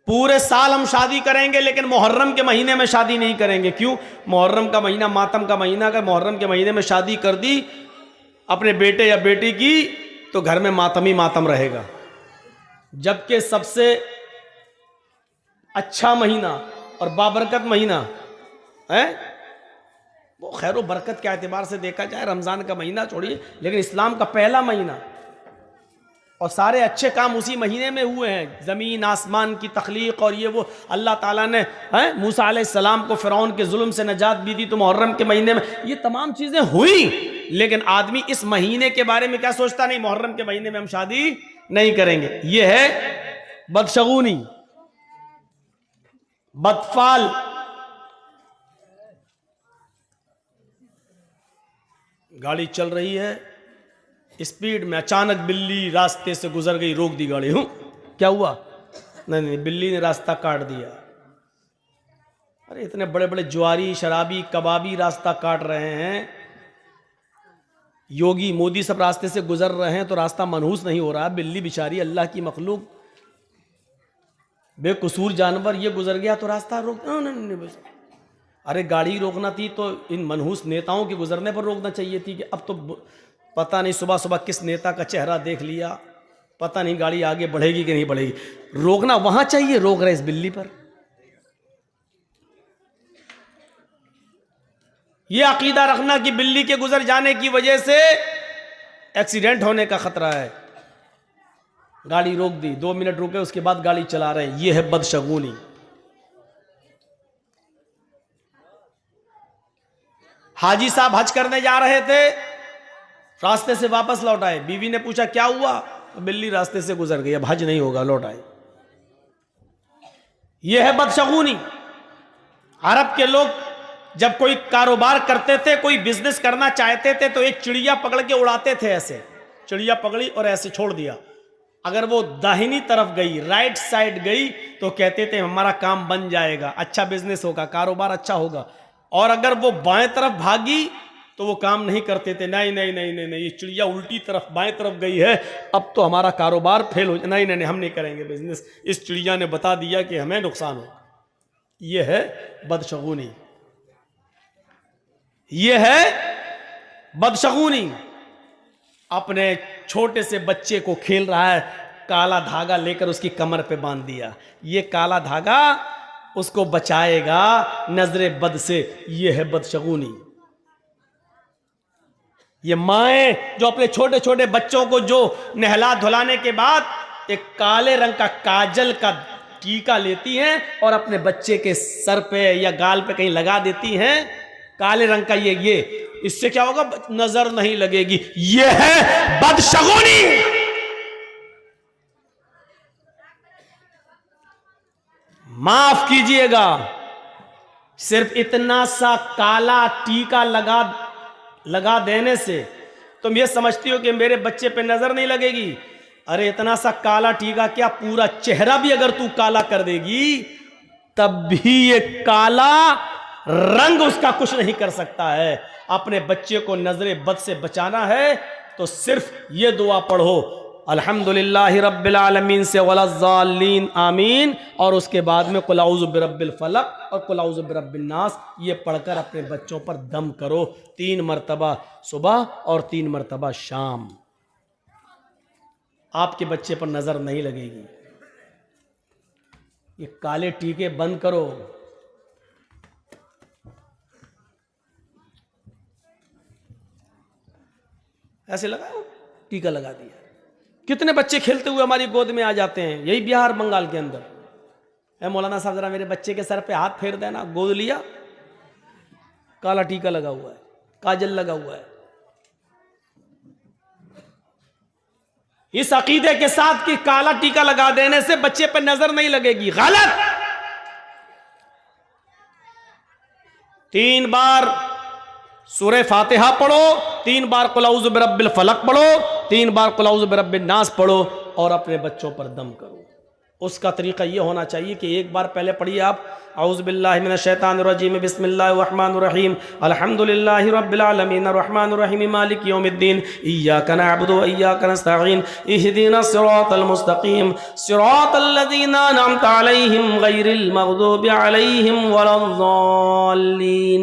पूरे साल हम शादी करेंगे लेकिन मुहर्रम के महीने में शादी नहीं करेंगे। क्यों? मुहर्रम का महीना मातम का महीना, अगर मुहर्रम के महीने में शादी कर दी अपने बेटे या बेटी की तो घर में मातम ही मातम रहेगा। जबकि सबसे अच्छा महीना और बाबरकत महीना है वो खैर बरकत के एतबार से देखा जाए रमज़ान का महीना छोड़िए, लेकिन इस्लाम का पहला महीना, और सारे अच्छे काम उसी महीने में हुए हैं। ज़मीन आसमान की तख्लीक और ये वो अल्लाह ताला ने मूसा अलैहिस्सलाम को फ़िरौन के जुल्म से नजात भी दी तो मुहर्रम के महीने में ये तमाम चीज़ें हुई। लेकिन आदमी इस महीने के बारे में क्या सोचता? नहीं, मुहर्रम के महीने में हम शादी नहीं करेंगे। ये है बदशगुनी, बदफाल। गाड़ी चल रही है स्पीड में, अचानक बिल्ली रास्ते से गुजर गई, रोक दी गाड़ी। क्या हुआ? नहीं, बिल्ली ने रास्ता काट दिया। अरे इतने बड़े बड़े जुआरी, शराबी, कबाबी रास्ता काट रहे हैं, योगी मोदी सब रास्ते से गुजर रहे हैं तो रास्ता मनहूस नहीं हो रहा। बिल्ली बेचारी अल्लाह की मखलूक, बेकसूर जानवर, ये गुजर गया तो रास्ता रोक। नहीं, अरे गाड़ी रोकना थी तो इन मनहूस नेताओं के गुजरने पर रोकना चाहिए थी। कि अब तो पता नहीं सुबह सुबह किस नेता का चेहरा देख लिया, पता नहीं गाड़ी आगे बढ़ेगी कि नहीं बढ़ेगी। रोकना वहां चाहिए, रोक रहे इस बिल्ली पर। यह अकीदा रखना कि बिल्ली के गुजर जाने की वजह से एक्सीडेंट होने का खतरा है। गाड़ी रोक दी, 2 मिनट रुके, उसके बाद गाड़ी चला रहे हैं। यह है बदशगुनी। हाजी साहब हज करने जा रहे थे, रास्ते से वापस लौट आए। बीवी ने पूछा क्या हुआ? बिल्ली रास्ते से गुजर गई, अब हज नहीं होगा, लौट आए। यह है बदशगुनी। अरब के लोग जब कोई कारोबार करते थे, कोई बिजनेस करना चाहते थे तो एक चिड़िया पकड़ के उड़ाते थे। ऐसे चिड़िया पकड़ी और ऐसे छोड़ दिया, अगर वो दाहिनी तरफ गई, राइट साइड गई तो कहते थे हमारा काम बन जाएगा, अच्छा बिजनेस होगा, कारोबार अच्छा होगा। और अगर वो बाएं तरफ भागी तो वो काम नहीं करते थे। नहीं नहीं नहीं नहीं नहीं, ये चिड़िया उल्टी तरफ बाएं तरफ गई है, अब तो हमारा कारोबार फेल हो, नहीं नहीं नहीं, हम नहीं करेंगे बिजनेस, इस चिड़िया ने बता दिया कि हमें नुकसान हो। ये है बदशगुनी, ये है बदशगुनी। अपने छोटे से बच्चे को खेल रहा है, काला धागा लेकर उसकी कमर पे बांध दिया। ये काला धागा उसको बचाएगा नजरे बद से। ये है बदशगुनी। ये माएं जो अपने छोटे छोटे बच्चों को जो नहला धुलाने के बाद एक काले रंग का काजल का टीका लेती हैं और अपने बच्चे के सर पे या गाल पे कहीं लगा देती हैं, काले रंग का ये इससे क्या होगा? नजर नहीं लगेगी। ये है बदशगुनी। माफ कीजिएगा, सिर्फ इतना सा काला टीका लगा देने से तुम ये समझती हो कि मेरे बच्चे पे नजर नहीं लगेगी। अरे इतना सा काला टीका क्या, पूरा चेहरा भी अगर तू काला कर देगी तब भी ये काला रंग उसका कुछ नहीं कर सकता है। अपने बच्चे को नजरे बद से बचाना है तो सिर्फ ये दुआ पढ़ो, अल्हम्दुलिल्लाहि रब्बिल आलमीन से वलज़्ज़ालीन आमीन, और उसके बाद में कुल औज़ु बिरब्बिल फलक और कुल औज़ु बिरब्बिन नास, ये पढ़कर अपने बच्चों पर दम करो 3 मरतबा सुबह और 3 मरतबा शाम। आपके बच्चे पर नजर नहीं लगेगी। ये काले टीके बंद करो। ऐसे लगाओ, टीका लगा दिया। कितने बच्चे खेलते हुए हमारी गोद में आ जाते हैं, यही बिहार बंगाल के अंदर। ए मौलाना साहब जरा मेरे बच्चे के सर पे हाथ फेर देना, गोद लिया, काला टीका लगा हुआ है, काजल लगा हुआ है। इस अकीदे के साथ कि काला टीका लगा देने से बच्चे पर नजर नहीं लगेगी, गलत। 3 बार सूरह फातिहा पढ़ो, 3 बार कुल औज़ु बिरब्बिल फलक पढ़ो, 3 बार कुल औज़ु बिरब्बिन नास पढ़ो और अपने बच्चों पर दम करो। उसका तरीका ये होना चाहिए कि एक बार पहले पढ़िए आप औज़ु बिल्लाहि मिनश शैतानिर रजीम बिस्मिल्लाहिर रहमानिर रहीम अल्हम्दुलिल्लाहि रब्बिल आलमीन अर्रहमानिर रहीम मालिकि यौमिद्दीन इय्याका नअबुदु व इय्याका नस्तईन इहदिनस सिरातल मुस्तकीम सिरातल लज़ीना अनअमता अलैहिम गैरिल मग़दूबि अलैहिम वलद्दाल्लीन।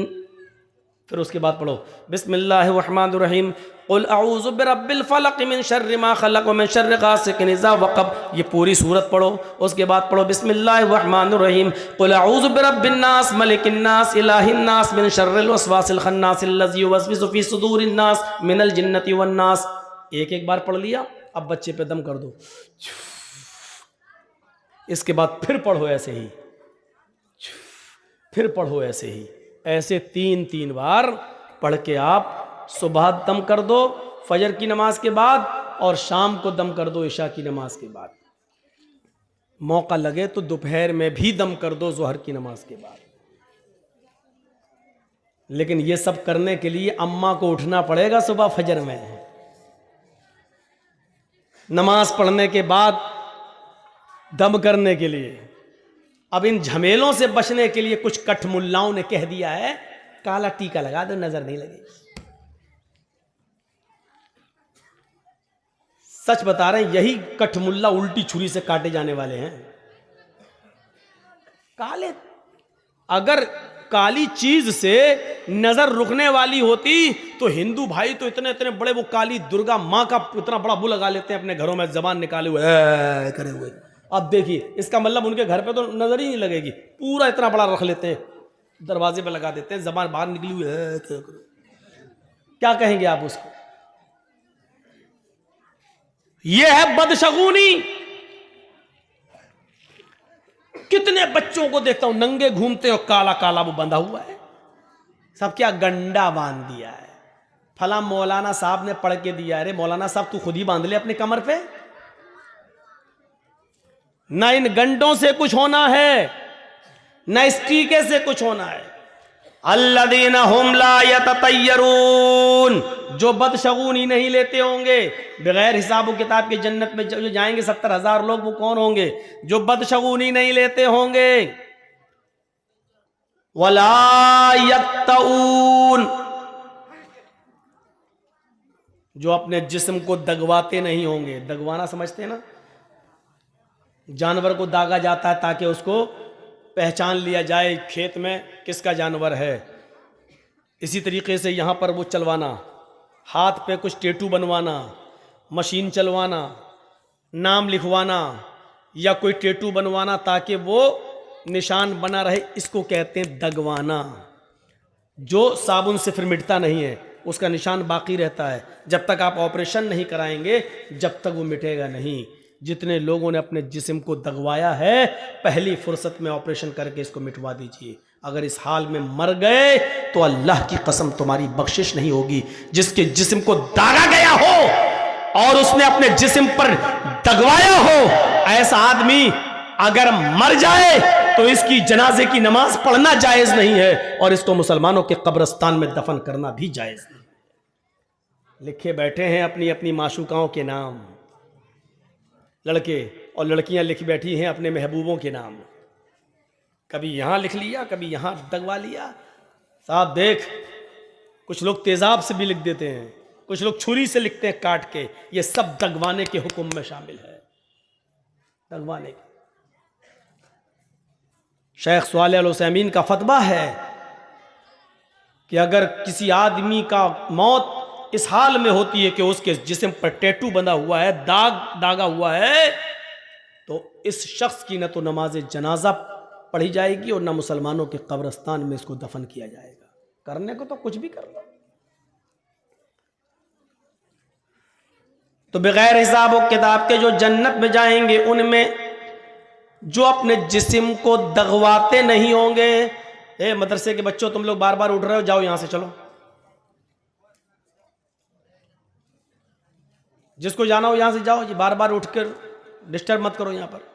फिर उसके बाद पढ़ो बिस्मिल्लाहिर रहमानिर रहीम क़ुल अऊज़ु बिरब्बिल फ़लक़ मिन शर्रि मा ख़लक़ व मिन शर्रि गासिक़िन इज़ा वक़ब। ये पूरी सूरत पढ़ो। उसके बाद पढ़ो बिस्मिल्लाहिर रहमानिर रहीम क़ुल अऊज़ु बिरब्बिन नास मलिकिन नास इलाहिन नास मिन शर्रिल वसवासिल ख़न्नास अल्लज़ी युवस्विसु फ़ी सुदूरिन नास मिनल जिन्नति वन नास। एक एक बार पढ़ लिया, अब बच्चे पे दम कर दो। इसके बाद फिर पढ़ो ऐसे ही, फिर पढ़ो ऐसे ही, ऐसे 3-3 बार पढ़ के आप सुबह दम कर दो फजर की नमाज के बाद, और शाम को दम कर दो इशा की नमाज के बाद। मौका लगे तो दोपहर में भी दम कर दो ज़ोहर की नमाज के बाद। लेकिन ये सब करने के लिए अम्मा को उठना पड़ेगा सुबह फजर में, नमाज पढ़ने के बाद दम करने के लिए। अब इन झमेलों से बचने के लिए कुछ कठमुल्लाओं ने कह दिया है काला टीका लगा दो, नजर नहीं लगेगी। सच बता रहे हैं, यही कठमुल्ला उल्टी छुरी से काटे जाने वाले हैं। काले, अगर काली चीज से नजर रुकने वाली होती तो हिंदू भाई तो इतने इतने बड़े वो काली दुर्गा माँ का इतना बड़ा वो लगा लेते हैं अपने घरों में, जबान निकाले हुए करे हुए। अब देखिए इसका मतलब उनके घर पे तो नजर ही नहीं लगेगी, पूरा इतना बड़ा रख लेते हैं, दरवाजे पे लगा देते हैं, जबान बाहर निकली हुई है। क्या कहेंगे आप उसको? यह है बदशगुनी। कितने बच्चों को देखता हूं नंगे घूमते और काला काला वो बंधा हुआ है, सब क्या गंडा बांध दिया है। फला मौलाना साहब ने पढ़ के दिया। अरे मौलाना साहब तू खुद ही बांध ले अपने कमर पे, ना इन गंडों से कुछ होना है, ना इस टीके से कुछ होना है। अल्लज़ीना हुम ला यततय्यरून, जो बदशगुनी नहीं लेते होंगे, बगैर हिसाब व किताब के जन्नत में जो जाएंगे 70,000 लोग, वो कौन होंगे? जो बदशगुनी नहीं लेते होंगे। वला यक्तऊन, जो अपने जिस्म को दगवाते नहीं होंगे। दगवाना समझते हैं ना, जानवर को दागा जाता है ताकि उसको पहचान लिया जाए खेत में किसका जानवर है। इसी तरीके से यहाँ पर वो चलवाना, हाथ पे कुछ टैटू बनवाना, मशीन चलवाना, नाम लिखवाना या कोई टैटू बनवाना ताकि वो निशान बना रहे, इसको कहते हैं दगवाना। जो साबुन से फिर मिटता नहीं है, उसका निशान बाकी रहता है। जब तक आप ऑपरेशन नहीं कराएंगे जब तक वो मिटेगा नहीं। जितने लोगों ने अपने जिस्म को दगवाया है, पहली फुर्सत में ऑपरेशन करके इसको मिटवा दीजिए। अगर इस हाल में मर गए तो अल्लाह की कसम तुम्हारी बख्शिश नहीं होगी। जिसके जिस्म को दागा गया हो और उसने अपने जिस्म पर दगवाया हो, ऐसा आदमी अगर मर जाए तो इसकी जनाजे की नमाज पढ़ना जायज नहीं है और इसको मुसलमानों के कब्रिस्तान में दफन करना भी जायज नहीं। लिखे बैठे हैं अपनी अपनी माशूकाओं के नाम, लड़के और लड़कियां लिख बैठी हैं अपने महबूबों के नाम। कभी यहां लिख लिया, कभी यहां दगवा लिया। साहब देख, कुछ लोग तेजाब से भी लिख देते हैं, कुछ लोग छुरी से लिखते हैं काट के। ये सब दगवाने के हुक्म में शामिल है, दगवाने के। शेख सालेह अल उसैमीन का फतवा है कि अगर किसी आदमी का मौत इस हाल में होती है कि उसके जिस्म पर टैटू बंधा हुआ है, दागा हुआ है, तो इस शख्स की न तो नमाज जनाजा पढ़ी जाएगी और न मुसलमानों के कब्रिस्तान में इसको दफन किया जाएगा। करने को तो कुछ भी कर लो। तो बगैर हिसाब और किताब के जो जन्नत में जाएंगे, उनमें जो अपने जिस्म को दगवाते नहीं होंगे। ए मदरसे के बच्चों, तुम लोग बार बार उठ रहे हो, जाओ यहां से चलो। जिसको जाना हो यहां से जाओ, जी बार बार उठकर डिस्टर्ब मत करो यहां पर।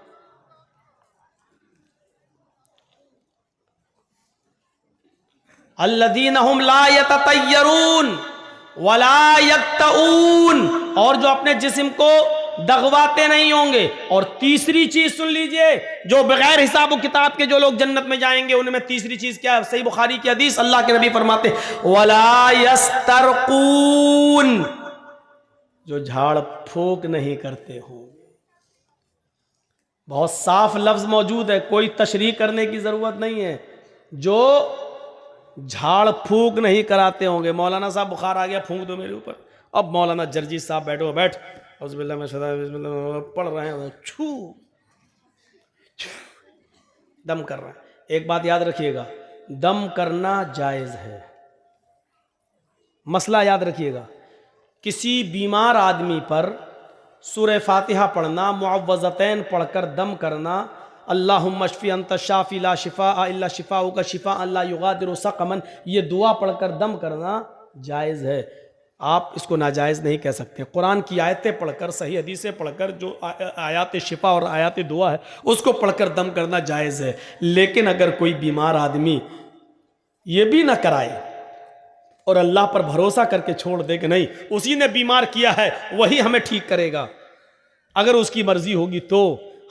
अल्लज़ीना हुम ला यततय्यरून वला यक्तऊन, और जो अपने जिस्म को दगवाते नहीं होंगे। और तीसरी चीज सुन लीजिए, जो बगैर हिसाब व किताब के जो लोग जन्नत में जाएंगे उनमें तीसरी चीज क्या है? सही बुखारी की हदीस, अल्लाह के नबी फरमाते वला यस्तरकून, जो झाड़ फूक नहीं करते होंगे। बहुत साफ लफ्ज मौजूद है, कोई तशरीह करने की जरूरत नहीं है। जो झाड़ फूक नहीं कराते होंगे। मौलाना साहब बुखार आ गया, फूंक दो मेरे ऊपर। अब मौलाना जर्जी साहब बैठो, बैठ पढ़ रहे हैं, छू दम कर रहा है। एक बात याद रखिएगा, दम करना जायज है। मसला याद रखिएगा, किसी बीमार आदमी पर सूरह फातिहा पढ़ना, मुअव्वज़तैन पढ़कर दम करना, अल्लाहुम्मा शफ़ी अंत शाफ़ी ला शिफ़ा इल्ला शिफ़ाउ का शिफ़ा अल्ला युगादिरु सक़मन, ये दुआ पढ़कर दम करना जायज़ है। आप इसको नाजायज़ नहीं कह सकते। कुरान की आयतें पढ़कर, सही हदीसें पढ़कर, जो आयात शिफ़ा और आयात दुआ है उसको पढ़कर दम करना जायज़ है। लेकिन अगर कोई बीमार आदमी ये भी ना कराए और अल्लाह पर भरोसा करके छोड़ दे कि नहीं उसी ने बीमार किया है वही हमें ठीक करेगा, अगर उसकी मर्जी होगी तो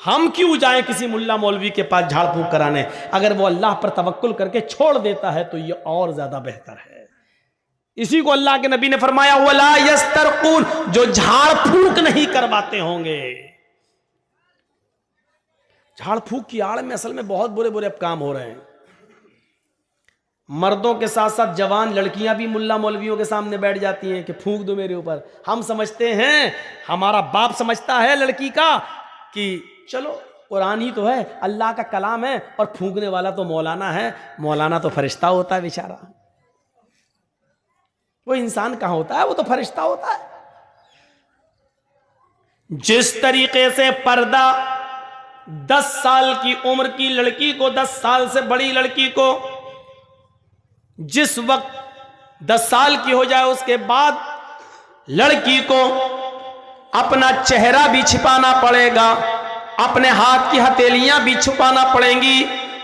हम क्यों जाएं किसी मुल्ला मौलवी के पास झाड़ फूंक कराने। अगर वो अल्लाह पर तवक्कुल करके छोड़ देता है तो ये और ज्यादा बेहतर है। इसी को अल्लाह के नबी ने फरमाया वला यस्तरकून, जो झाड़ फूंक नहीं करवाते होंगे। झाड़ फूंक की आड़ में असल में बहुत बुरे बुरे काम हो रहे हैं। मर्दों के साथ साथ जवान लड़कियां भी मुल्ला मौलवियों के सामने बैठ जाती हैं कि फूंक दो मेरे ऊपर। हम समझते हैं, हमारा बाप समझता है लड़की का कि चलो कुरान ही तो है, अल्लाह का कलाम है, और फूंकने वाला तो मौलाना है। मौलाना तो फरिश्ता होता है बेचारा, वो इंसान कहां होता है, वो तो फरिश्ता होता है। जिस तरीके से पर्दा 10 साल की उम्र की लड़की को, 10 साल से बड़ी लड़की को जिस वक्त 10 साल की हो जाए उसके बाद लड़की को अपना चेहरा भी छिपाना पड़ेगा, अपने हाथ की हथेलियां भी छुपाना पड़ेंगी,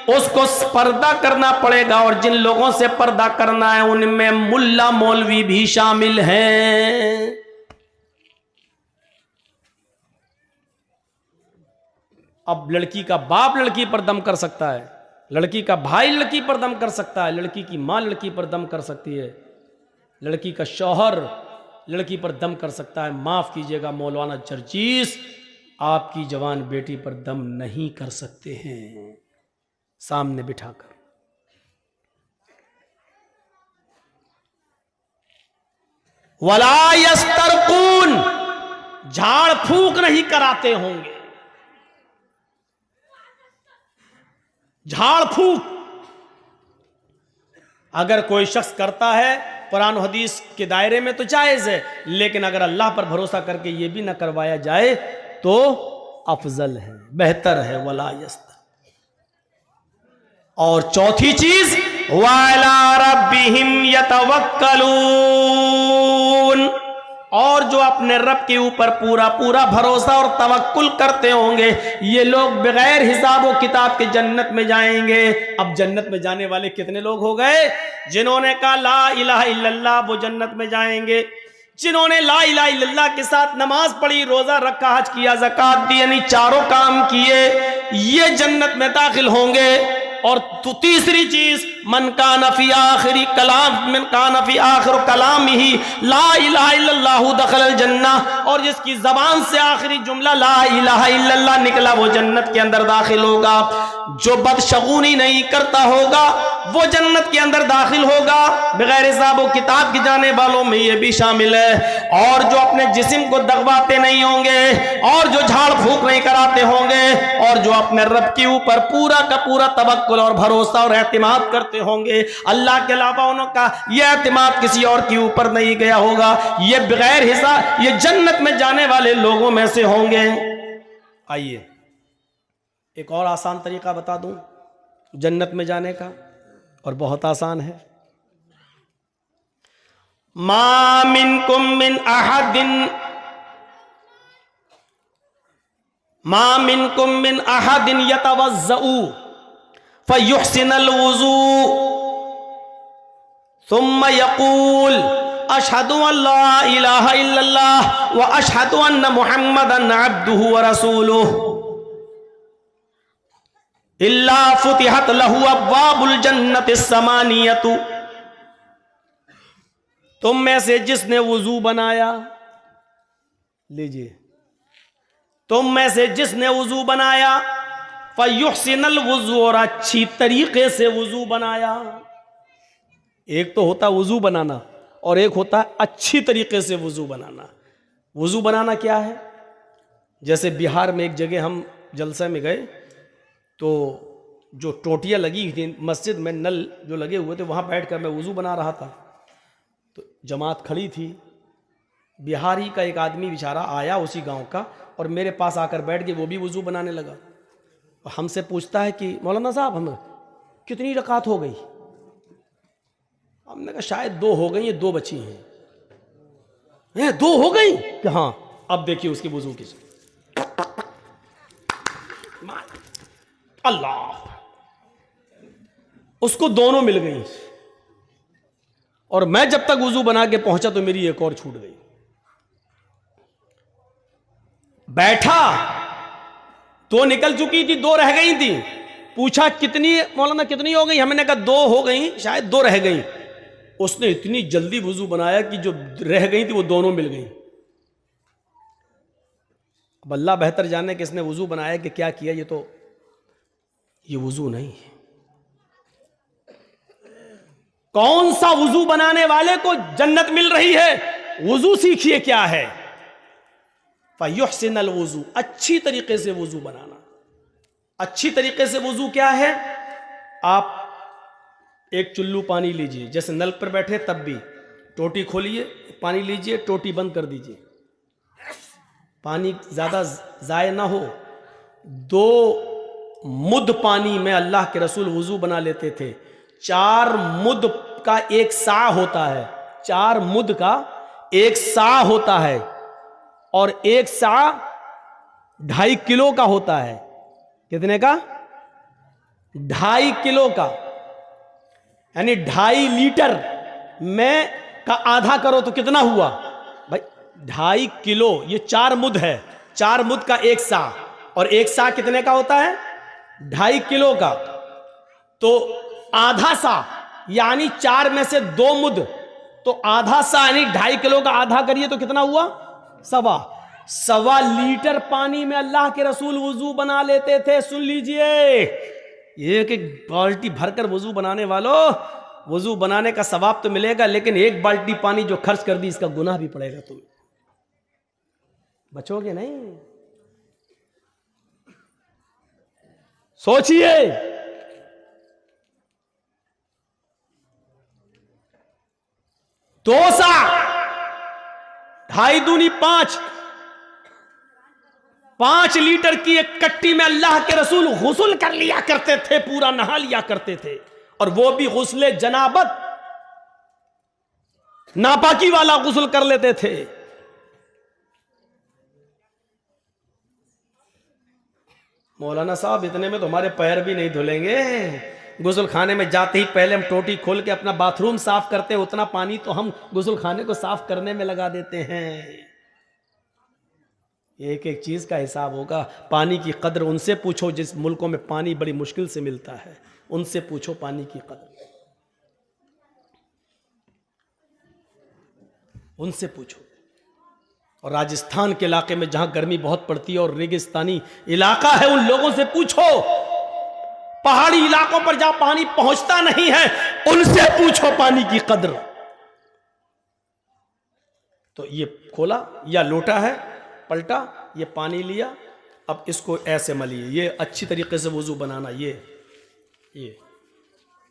उसको पर्दा करना पड़ेगा। और जिन लोगों से पर्दा करना है उनमें मुल्ला मौलवी भी शामिल हैं। अब लड़की का बाप लड़की पर दम कर सकता है, लड़की का भाई लड़की पर दम कर सकता है, लड़की की मां लड़की पर दम कर सकती है, लड़की का शौहर लड़की पर दम कर सकता है। माफ कीजिएगा मौलाना जर्जीस, आपकी जवान बेटी पर दम नहीं कर सकते हैं सामने बिठाकर। वला यस्तरकून, झाड़ फूंक नहीं कराते होंगे। झाड़ फूंक अगर कोई शख्स करता है कुरान हदीस के दायरे में तो जायज है, लेकिन अगर अल्लाह पर भरोसा करके ये भी ना करवाया जाए तो अफजल है, बेहतर है। वला यस्तर। और चौथी चीज वाला रब्बिहिम यतवक्कलून, और जो अपने रब के ऊपर पूरा पूरा भरोसा और तवक्कुल करते होंगे, ये लोग बगैर हिसाब व किताब के जन्नत में जाएंगे। अब जन्नत में जाने वाले कितने लोग हो गए? जिन्होंने कहा ला इलाहा इल्लल्लाह वो जन्नत में जाएंगे, जिन्होंने ला इलाहा इल्लल्लाह के साथ नमाज पढ़ी, रोजा रखा, हज किया, ज़कात दी, यानी चारों काम किए, ये जन्नत में दाखिल होंगे। और तो तीसरी चीज मन कान फी आखिरी कलाम, मन कान फी आखिर कलाम ही ला इलाहा इल्लल्लाहु दखलल जन्नह, और जिसकी जबान से आखिरी जुमला ला इलाहा इल्लल्लाह निकला वो जन्नत के अंदर दाखिल होगा। जो बदशगुनी नहीं करता होगा वो जन्नत के अंदर दाखिल होगा। बगैर हिसाब व किताब की जाने वालों में ये भी शामिल है। और जो अपने जिस्म को दगवाते नहीं होंगे, और जो झाड़ फूंक नहीं कराते होंगे, और जो अपने रब के ऊपर पूरा का पूरा तवक्कुल और भरोसा और एतमाद करते होंगे, अल्लाह के अलावा उनका यह एतमाद किसी और के ऊपर नहीं गया होगा, ये बगैर हिसाब ये जन्नत में जाने वाले लोगों में से होंगे। आइए एक और आसान तरीका बता दूं जन्नत में जाने का, और बहुत आसान है। मा मिनकुम मिन अहदिन, मा मिनकुम मिन अहदिन यतवज़्ज़उ फयुहसिनुल वुज़ू सुम्मा यक़ूल अशहदु अल्ला इलाहा इल्लल्लाह व अशहदु अन्ना मुहम्मदन अब्दुहु व रसूलुहु इल्ला फुतिहत लहु अब्वाबुल जन्नति समानियतु। तुम में से जिसने वुजू बनाया, लीजिए, तुम में से जिसने वुजू बनाया, फयुहसिनल वुजू, और अच्छी तरीके से वुजू बनाया। एक तो होता वुजू बनाना और एक होता है अच्छी तरीके से वुजू बनाना। वुजू बनाना क्या है? जैसे बिहार में एक जगह हम जलसे में गए तो जो टोटियाँ लगी थी मस्जिद में, नल जो लगे हुए थे, वहाँ बैठकर मैं वुजू बना रहा था। तो जमात खड़ी थी, बिहारी का एक आदमी बेचारा आया उसी गांव का और मेरे पास आकर बैठ के वो भी वुजू बनाने लगा। हमसे पूछता है कि मौलाना साहब हमें कितनी रकात हो गई? हमने कहा शायद 2 हो गई, ये 2 बची हैं। 2 हो गई कि हाँ। अब देखिए उसकी वुजू की, अल्लाह, उसको दोनों मिल गई और मैं जब तक वुजू बना के पहुंचा तो मेरी एक और छूट गई। बैठा तो निकल चुकी थी, 2 रह गई थी। पूछा कितनी मौलाना, कितनी हो गई? हमने कहा 2 हो गई, शायद 2 रह गई। उसने इतनी जल्दी वुजू बनाया कि जो रह गई थी वो दोनों मिल गई। अब अल्लाह बेहतर जाने कि इसने वुजू बनाया कि क्या किया। ये वुजू नहीं है। कौन सा वुजू बनाने वाले को जन्नत मिल रही है? वुजू सीखिए क्या है। फयुहसिनल वुजू, अच्छी तरीके से वुजू बनाना। अच्छी तरीके से वुजू क्या है? आप एक चुल्लू पानी लीजिए, जैसे नल पर बैठे तब भी, टोटी खोलिए, पानी लीजिए, टोटी बंद कर दीजिए, पानी ज्यादा जाया ना हो। 2 मुद पानी में अल्लाह के रसूल वुजू बना लेते थे। 4 मुद का 1 सा होता है, 4 मुद का 1 सा होता है और 1 सा 2.5 किलो का होता है। कितने का? 2.5 किलो का, यानी 2.5 लीटर में का आधा करो तो कितना हुआ भाई? 2.5 किलो। ये 4 मुद है, 4 मुद का 1 सा, और 1 सा कितने का होता है? 2.5 किलो का। तो आधा सा यानी 4 में से 2 मुद, तो आधा सा यानी 2.5 किलो का आधा करिए तो कितना हुआ? 1.25 लीटर पानी में अल्लाह के रसूल वुजू बना लेते थे। सुन लीजिए, एक बाल्टी भरकर वुजू बनाने वालों, वुजू बनाने का सवाब तो मिलेगा, लेकिन 1 बाल्टी पानी जो खर्च कर दी इसका गुनाह भी पड़ेगा। तुम बचोगे नहीं। सोचिए, दो सा 2.5 दूनी 5 लीटर की एक कट्टी में अल्लाह के रसूल गुस्ल कर लिया करते थे, पूरा नहा लिया करते थे, और वो भी गुस्ले जनाबत, नापाकी वाला गुस्ल कर लेते थे। मौलाना साहब इतने में तो हमारे पैर भी नहीं धुलेंगे। गुस्ल खाने में जाते ही पहले हम टोटी खोल के अपना बाथरूम साफ करते हैं, उतना पानी तो हम गुस्ल खाने को साफ करने में लगा देते हैं। एक एक चीज का हिसाब होगा। पानी की कदर उनसे पूछो जिस मुल्कों में पानी बड़ी मुश्किल से मिलता है, उनसे पूछो पानी की कदर, उनसे पूछो। और राजस्थान के इलाके में जहां गर्मी बहुत पड़ती है और रेगिस्तानी इलाका है, उन लोगों से पूछो। पहाड़ी इलाकों पर जहां पानी पहुंचता नहीं है, उनसे पूछो पानी की कदर। तो ये खोला या लोटा है, पलटा, ये पानी लिया, अब इसको ऐसे मलिए। ये अच्छी तरीके से वुजू बनाना। ये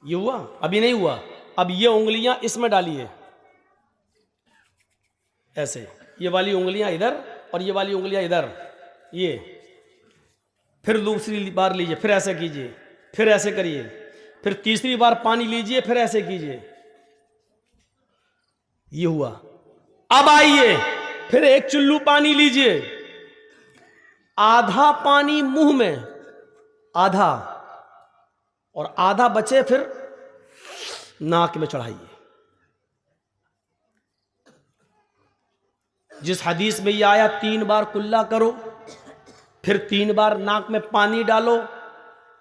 हुआ? अभी नहीं हुआ। अब ये उंगलियां इसमें डालिए ऐसे, ये वाली उंगलियां इधर और ये वाली उंगलियां इधर। ये फिर दूसरी बार लीजिए, फिर ऐसे कीजिए, फिर ऐसे करिए, फिर तीसरी बार पानी लीजिए, फिर ऐसे कीजिए। ये हुआ। अब आइए, फिर एक चुल्लू पानी लीजिए, आधा पानी मुंह में, आधा, और आधा बचे फिर नाक में चढ़ाइए। जिस हदीस में ये आया 3 बार कुल्ला करो, फिर 3 बार नाक में पानी डालो,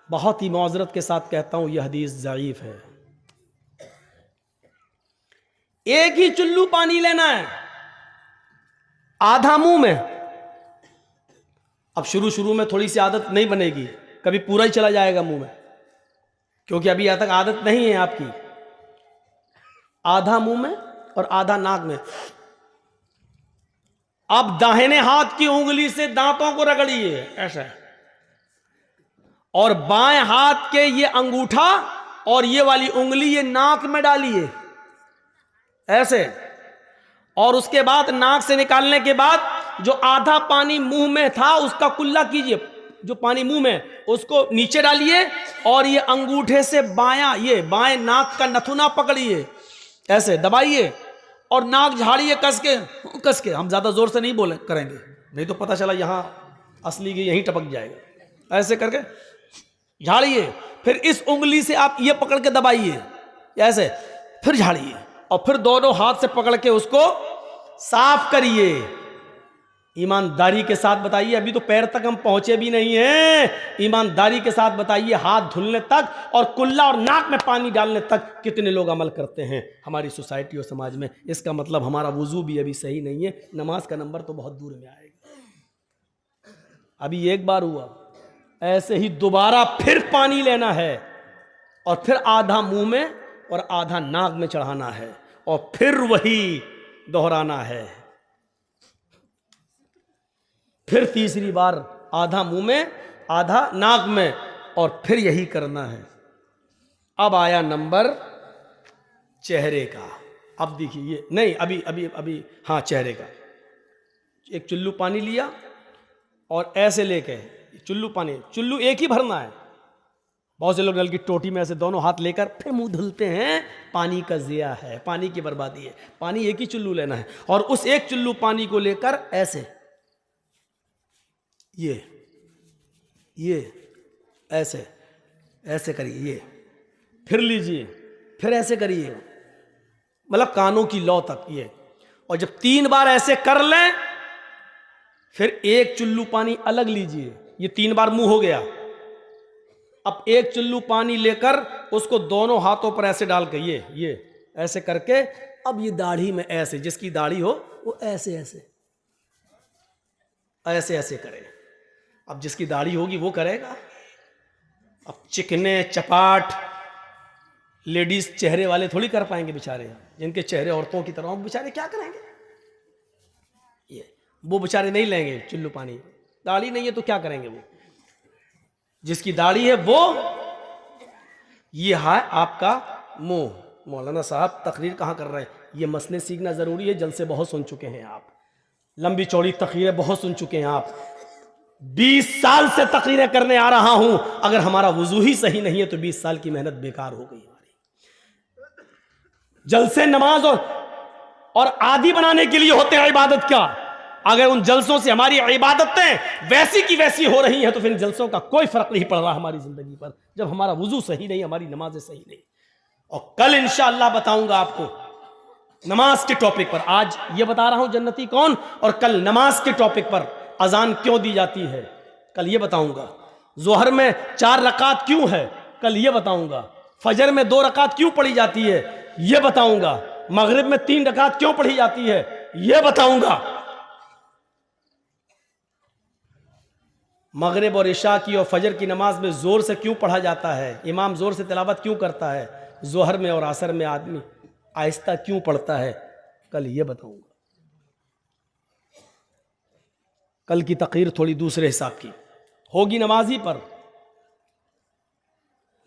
बहुत ही मौजरत के साथ कहता हूं यह हदीस ज़ईफ है। एक ही चुल्लू पानी लेना है, आधा मुंह में। अब शुरू शुरू में थोड़ी सी आदत नहीं बनेगी, कभी पूरा ही चला जाएगा मुंह में, क्योंकि अभी यहां तक आदत नहीं है आपकी। आधा मुंह में और आधा नाक में। अब दाहिने हाथ की उंगली से दांतों को रगड़िए ऐसा, और बाएं हाथ के ये अंगूठा और ये वाली उंगली ये नाक में डालिए ऐसे, और उसके बाद नाक से निकालने के बाद जो आधा पानी मुंह में था उसका कुल्ला कीजिए, जो पानी मुंह में उसको नीचे डालिए, और ये अंगूठे से ये बाएं नाक का नथुना पकड़िए ऐसे दबाइए, और नाक झाड़िए कस के। हम ज्यादा जोर से नहीं बोले करेंगे, नहीं तो पता चला यहां असली की यहीं टपक जाएगा। ऐसे करके झाड़िए, फिर इस उंगली से आप ये पकड़ के दबाइए ऐसे, फिर झाड़िए, और फिर दोनों हाथ से पकड़ के उसको साफ करिए। ईमानदारी के साथ बताइए, अभी तो पैर तक हम पहुंचे भी नहीं हैं, ईमानदारी के साथ बताइए हाथ धुलने तक और कुल्ला और नाक में पानी डालने तक कितने लोग अमल करते हैं हमारी सोसाइटी और समाज में। इसका मतलब हमारा वुजू भी अभी सही नहीं है, नमाज का नंबर तो बहुत दूर में आएगा। अभी एक बार हुआ, ऐसे ही दोबारा फिर पानी लेना है, और फिर आधा मुंह में और आधा नाक में चढ़ाना है, और फिर वही दोहराना है। फिर तीसरी बार आधा मुंह में आधा नाक में, और फिर यही करना है। अब आया नंबर चेहरे का। अब देखिए ये नहीं, अभी हाँ, चेहरे का। एक चुल्लू पानी लिया और ऐसे लेके चुल्लू एक ही भरना है। बहुत से लोग नल की टोटी में ऐसे दोनों हाथ लेकर फिर मुंह धुलते हैं, पानी का ज़िया है, पानी की बर्बादी है। पानी एक ही चुल्लू लेना है, और उस एक चुल्लू पानी को लेकर ऐसे ये ऐसे ऐसे करिए, ये फिर लीजिए, फिर ऐसे करिए, मतलब कानों की लौ तक ये। और जब 3 बार ऐसे कर लें, फिर एक चुल्लू पानी अलग लीजिए। ये 3 बार मुंह हो गया। अब एक चुल्लू पानी लेकर उसको दोनों हाथों पर ऐसे डाल के ये ऐसे करके, अब ये दाढ़ी में ऐसे, जिसकी दाढ़ी हो वो ऐसे ऐसे ऐसे ऐसे करे। अब जिसकी दाढ़ी होगी वो करेगा। अब चिकने चपाट लेडीज चेहरे वाले थोड़ी कर पाएंगे बेचारे, जिनके चेहरे औरतों की तरह, वो बेचारे क्या करेंगे? वो बेचारे नहीं लेंगे चुल्लू पानी, दाढ़ी नहीं है तो क्या करेंगे वो? जिसकी दाढ़ी है वो, ये है आपका मुंह। मौलाना साहब तकरीर कहाँ कर रहे हैं? ये मसले सीखना जरूरी है, जलसे बहुत सुन चुके हैं आप, लंबी चौड़ी तकरीरें बहुत सुन चुके हैं आप। 20 साल से तकरीरें करने आ रहा हूं, अगर हमारा वुजू ही सही नहीं है तो 20 साल की मेहनत बेकार हो गई हमारी। जलसे नमाज और आदि बनाने के लिए होते हैं इबादत का। अगर उन जलसों से हमारी इबादतें वैसी की वैसी हो रही हैं तो फिर जलसों का कोई फर्क नहीं पड़ रहा हमारी जिंदगी पर, जब हमारा वुजू सही नहीं, हमारी नमाजें सही नहीं। और कल इंशाअल्लाह बताऊंगा आपको नमाज के टॉपिक पर। आज ये बता रहा हूं जन्नती कौन, और कल नमाज के टॉपिक पर अजान क्यों दी जाती है, कल ये बताऊंगा। जोहर में 4 रकात क्यों है, कल ये बताऊंगा। फजर में 2 रकात क्यों पढ़ी जाती है, ये बताऊंगा। मगरिब में 3 रकात क्यों पढ़ी जाती है, ये बताऊंगा। मगरिब और इशा की और फजर की नमाज में जोर से क्यों पढ़ा जाता है, इमाम जोर से तिलावत क्यों करता है, जोहर में और असर में आदमी आहिस्ता क्यों पढ़ता है, कल ये बताऊंगा। कल की तकरीर थोड़ी दूसरे हिसाब की होगी नमाजी पर,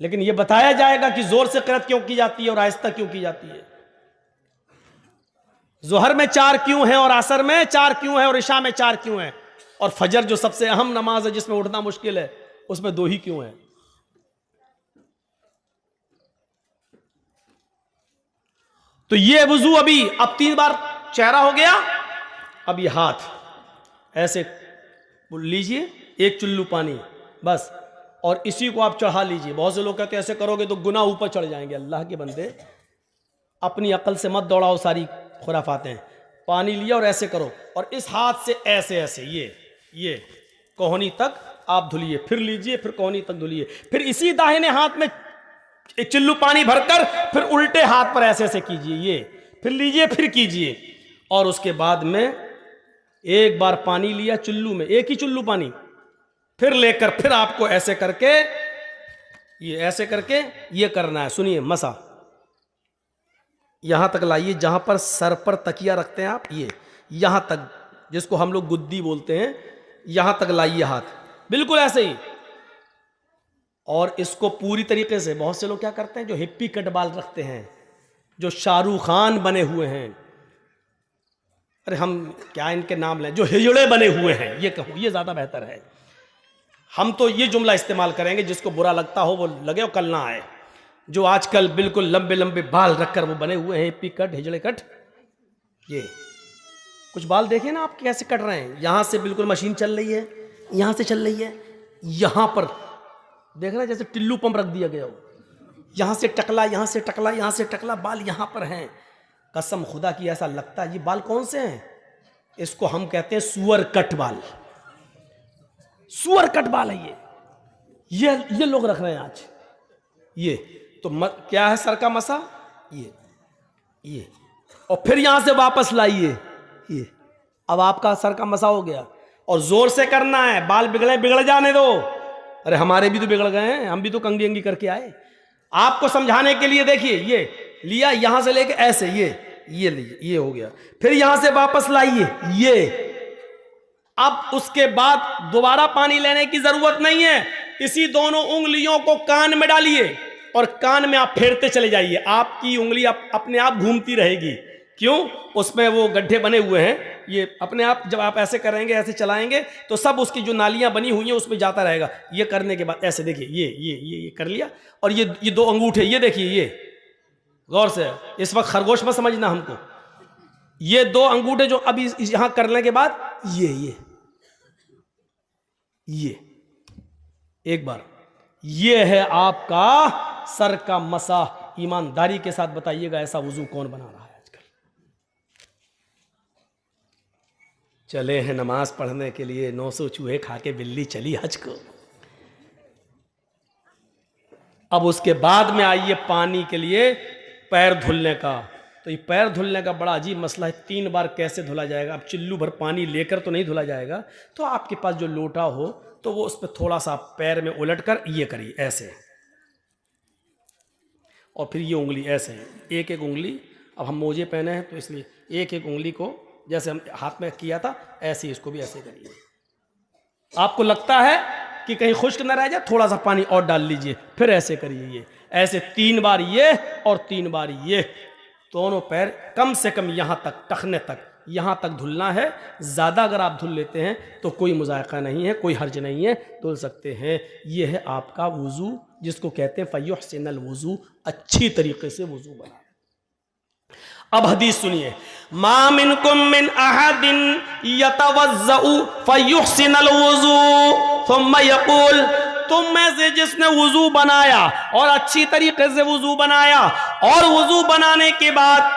लेकिन यह बताया जाएगा कि जोर से क़िरात क्यों की जाती है और आहिस्ता क्यों की जाती है। जोहर में 4 क्यों है और असर में 4 क्यों है और इशा में 4 क्यों है, और फजर जो सबसे अहम नमाज है जिसमें उठना मुश्किल है उसमें 2 ही क्यों है। तो ये वुजू अभी, अब 3 बार चेहरा हो गया, अब ये हाथ ऐसे लीजिए, एक चुल्लू पानी बस, और इसी को आप चढ़ा लीजिए। बहुत से लोग कहते हैं ऐसे करोगे तो गुनाह ऊपर चढ़ जाएंगे। अल्लाह के बंदे, अपनी अकल से मत दौड़ाओ सारी खुराफातें। पानी लिया और ऐसे करो, और इस हाथ से ऐसे ऐसे ये कोहनी तक आप धुलिए, फिर लीजिए, फिर कोहनी तक धुलिए, फिर इसी दाहिने हाथ में एक चिल्लू पानी भरकर फिर उल्टे हाथ पर ऐसे ऐसे कीजिए, ये फिर लीजिए, फिर कीजिए, और उसके बाद में एक बार पानी लिया चुल्लू में, एक ही चुल्लू पानी, फिर लेकर फिर आपको ऐसे करके ये ऐसे करके ये करना है। सुनिए, मसा यहां तक लाइए, जहां पर सर पर तकिया रखते हैं आप, ये यहां तक, जिसको हम लोग गुद्दी बोलते हैं, यहां तक लाइए हाथ, बिल्कुल ऐसे ही। और इसको पूरी तरीके से, बहुत से लोग क्या करते हैं जो हिप्पी कट बाल रखते हैं, जो शाहरुख खान बने हुए हैं, अरे हम क्या इनके नाम लें, जो हिजड़े बने हुए हैं, ये कहूँ ये ज़्यादा बेहतर है। हम तो ये जुमला इस्तेमाल करेंगे, जिसको बुरा लगता हो वो लगे और कल ना आए। जो आजकल बिल्कुल लंबे लंबे बाल रखकर वो बने हुए हैं, हिप्पी कट, हिजड़े कट, ये कुछ बाल देखे ना आप कैसे कट रहे हैं, यहां से बिल्कुल मशीन चल रही है, यहां से चल रही है, यहां पर देख रहे हैं जैसे टिल्लू पंप रख दिया गया हो, यहां से टकला, यहां से टकला, यहां से टकला, बाल यहां पर हैं। कसम खुदा की ऐसा लगता है ये बाल कौन से हैं, इसको हम कहते हैं सुअर कट बाल, सुअर कट बाल है ये लोग रख रहे हैं आज। ये तो क्या है, सर का मसा, ये और फिर यहां से वापस लाइए, ये अब आपका सर का मसा हो गया, और जोर से करना है, बाल बिगड़ जाने दो। अरे हमारे भी तो बिगड़ गए हैं, हम भी तो कंगी अंगी करके आए। आपको समझाने के लिए देखिए, ये लिया यहां से लेके ऐसे, ये लीजिए, ये हो गया, फिर यहां से वापस लाइए, ये। अब उसके बाद दोबारा पानी लेने की जरूरत नहीं है, इसी दोनों उंगलियों को कान में डालिए और कान में आप फेरते चले जाइए, आपकी उंगली अपने आप घूमती रहेगी। क्यों? उसमें वो गड्ढे बने हुए हैं, ये अपने आप जब आप ऐसे करेंगे, ऐसे चलाएंगे तो सब उसकी जो नालियां बनी हुई हैं उसमें जाता रहेगा। ये करने के बाद ऐसे देखिए, ये कर लिया, और ये दो अंगूठे, ये देखिए, ये गौर से, इस वक्त खरगोश मत समझना हमको, ये दो अंगूठे जो अभी यहां करने के बाद ये एक बार, ये है आपका सर का मसा। ईमानदारी के साथ बताइएगा ऐसा वुजू कौन बना रहा है आजकल? चले हैं नमाज पढ़ने के लिए, 900 चूहे खा के बिल्ली चली हज को। अब उसके बाद में आइए पानी के लिए पैर धुलने का। तो ये पैर धुलने का बड़ा अजीब मसला है, 3 बार कैसे धुला जाएगा? अब चिल्लू भर पानी लेकर तो नहीं धुला जाएगा, तो आपके पास जो लोटा हो तो वो उस पर थोड़ा सा पैर में उलट कर ये करिए ऐसे, और फिर ये उंगली ऐसे, एक एक उंगली, अब हम मोजे पहने हैं तो इसलिए एक एक उंगली को जैसे हम हाथ में किया था ऐसे इसको भी ऐसे करिए। आपको लगता है कि कहीं खुश्क न रह जाए, थोड़ा सा पानी और डाल लीजिए, फिर ऐसे करिए, ये ऐसे 3 बार ये और 3 बार ये, दोनों पैर कम से कम यहाँ तक, टखने तक, यहाँ तक धुलना है। ज़्यादा अगर आप धुल लेते हैं तो कोई मुज़ायक़ा नहीं है, कोई हर्ज नहीं है, धुल सकते हैं। ये है आपका वुज़ू, जिसको कहते हैं फ़युहसिनुल वुज़ू, अच्छी तरीके से वुज़ू बना। अब हदीस सुनिए, मा मिनकुम मिन अहदिन यतवज़्ज़उ फ़युहसिनुल वुज़ू थुम्मा यक़ूल, तुम में से जिसने वुज़ू बनाया और अच्छी तरीके से वुज़ू बनाया, और वुज़ू बनाने के बाद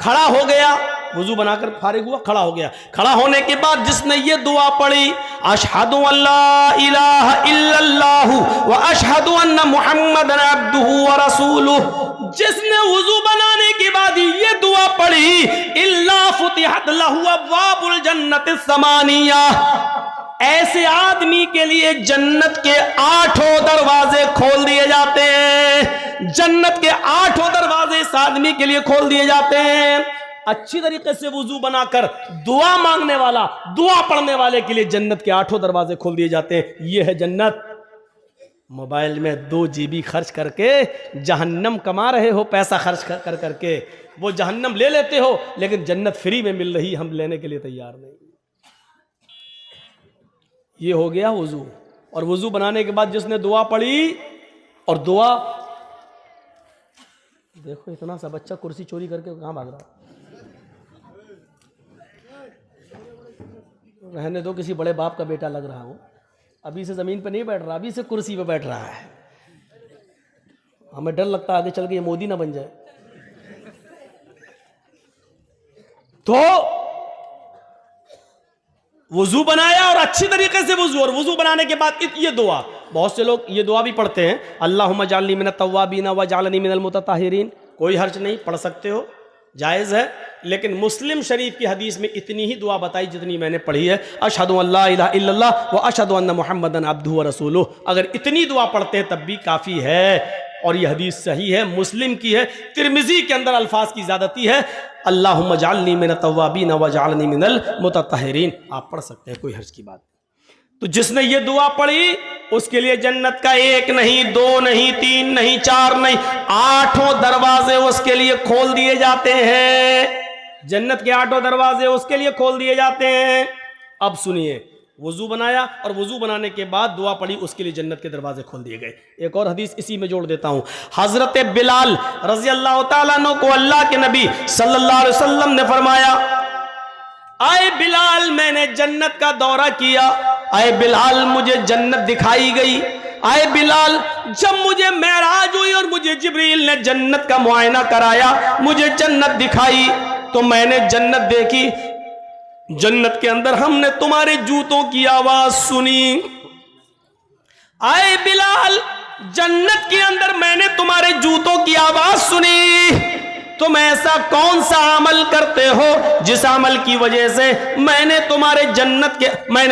खड़ा हो गया, वुज़ू बनाकर फारिग हुआ, खड़ा हो गया, खड़ा होने के बाद जिसने ये दुआ पढ़ी, अशहदु अल्ला इलाहा इल्लल्लाहु व अशहदु अन्ना मुहम्मदन अब्दुहु व रसूलुहु, जिसने वुज़ू बनाने के बाद ये दुआ पढ़ी, इल्ला फुतिहत लहु अब्वाबुल जन्नति समानिया, ऐसे आदमी के लिए जन्नत के 8 दरवाजे खोल दिए जाते हैं। जन्नत के 8 दरवाजे इस आदमी के लिए खोल दिए जाते हैं। अच्छी तरीके से वुजू बनाकर दुआ मांगने वाला, दुआ पढ़ने वाले के लिए जन्नत के 8 दरवाजे खोल दिए जाते हैं। यह है जन्नत। मोबाइल में 2 GB खर्च करके जहन्नम कमा रहे हो, पैसा खर्च कर करके वो जहन्नम ले लेते हो, लेकिन जन्नत फ्री में मिल रही, हम लेने के लिए तैयार नहीं। ये हो गया वुजू। और वुजू बनाने के बाद जिसने दुआ पढ़ी, और दुआ देखो इतना सा बच्चा कुर्सी चोरी करके कहाँ भाग रहा, रहने दो, किसी बड़े बाप का बेटा लग रहा हो, अभी से जमीन पे नहीं बैठ रहा, अभी से कुर्सी पे बैठ रहा है। हमें डर लगता है आगे चल के ये मोदी ना बन जाए। तो वजू बनाया और अच्छी तरीके से वजू, और वजू बनाने के बाद ये दुआ, बहुत से लोग ये दुआ भी पढ़ते हैं, अल्लाहुम्मा जालनी मिनत तव्वाबीन व जालनी मिनल मुतताहिरीन। कोई हर्ज नहीं, पढ़ सकते हो, जायज़ है। लेकिन मुस्लिम शरीफ की हदीस में इतनी ही दुआ बताई जितनी मैंने पढ़ी है, अशहदु अल्ला इलाहा इल्लल्लाह व अशहदु अन्ना मुहम्मदन अब्दुहु व रसूलुहु। अगर इतनी दुआ पढ़ते हैं तब भी काफ़ी है, और यह हदीस सही है, मुस्लिम की है। तिरमिजी के अंदर अल्फाज की ज़्यादती है, अल्लाहुम्मा जालनी मिनत तव्वाबीन व जालनी मिनल मुतताहिरीन। आप पढ़ सकते हैं, कोई हर्ज की बात। तो जिसने ये दुआ पढ़ी उसके लिए जन्नत का 1 नहीं, 2 नहीं, 3 नहीं, 4 नहीं, 8 दरवाजे उसके लिए खोल दिए जाते हैं। जन्नत के 8 दरवाजे उसके लिए खोल दिए जाते हैं। अब सुनिए, वजू बनाया और वजू बनाने के बाद दुआ पढ़ी, उसके लिए जन्नत के दरवाजे खोल दिए गए। एक और हदीस इसी में जोड़ देता हूं। हजरत बिलाल रजी अल्लाह तआला अन्हु को अल्लाह के नबी सल्लल्लाहु अलैहि वसल्लम ने फरमाया, आए बिलाल मैंने जन्नत का दौरा किया, आए बिलाल मुझे जन्नत दिखाई गई, आए बिलाल जब मुझे मेराज हुई और मुझे जिब्रील ने जन्नत का मुआयना कराया, मुझे जन्नत दिखाई, तो मैंने जन्नत देखी। जन्नत के अंदर हमने तुम्हारे जूतों की आवाज सुनी। आए बिलाल जन्नत के अंदर मैंने तुम्हारे जूतों की आवाज सुनी। तुम ऐसा कौन सा अमल करते हो जिस अमल की वजह से मैंने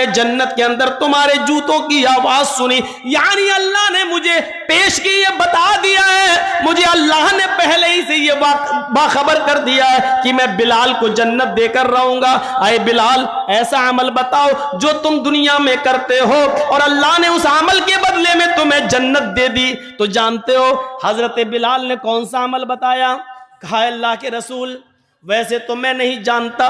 जन्नत के अंदर तुम्हारे जूतों की आवाज सुनी। यानी अल्लाह ने मुझे पेश की, ये बता दिया है, मुझे अल्लाह ने पहले ही से ये बाखबर कर दिया है कि मैं बिलाल को जन्नत देकर रहूंगा। आए बिलाल ऐसा अमल बताओ जो तुम दुनिया में करते हो और अल्लाह ने उस अमल के बदले में तुम्हें जन्नत दे दी। तो जानते हो हजरत बिलाल ने कौन सा अमल बताया? कहा अल्लाह के रसूल वैसे तो मैं नहीं जानता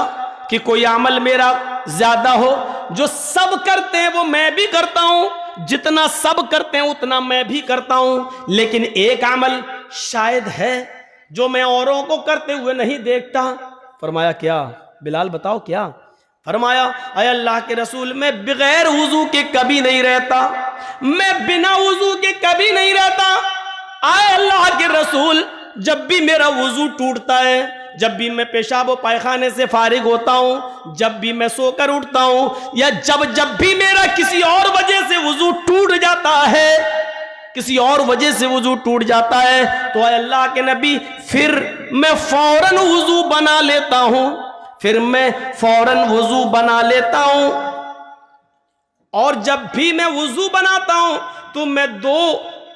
कि कोई अमल मेरा ज्यादा हो, जो सब करते हैं वो मैं भी करता हूं, जितना सब करते हैं उतना मैं भी करता हूं, लेकिन एक अमल शायद है जो मैं औरों को करते हुए नहीं देखता। फरमाया क्या? बिलाल बताओ क्या? फरमाया अय अल्लाह के रसूल मैं बगैर वुजू के कभी नहीं रहता, मैं बिना वुजू के कभी नहीं रहता। आए अल्लाह के रसूल जब भी मेरा वुजू टूटता है, जब भी मैं पेशाब व पायखाने से फारिग होता हूं, जब भी मैं सोकर उठता हूं, या जब भी मेरा किसी और वजह से वुजू टूट जाता है, किसी और वजह से वुजू टूट जाता है, तो अल्लाह के नबी फिर मैं फौरन वुजू बना लेता हूं, फिर मैं फौरन वुजू बना लेता हूं। और जब भी मैं वुजू बनाता हूं तो मैं 2,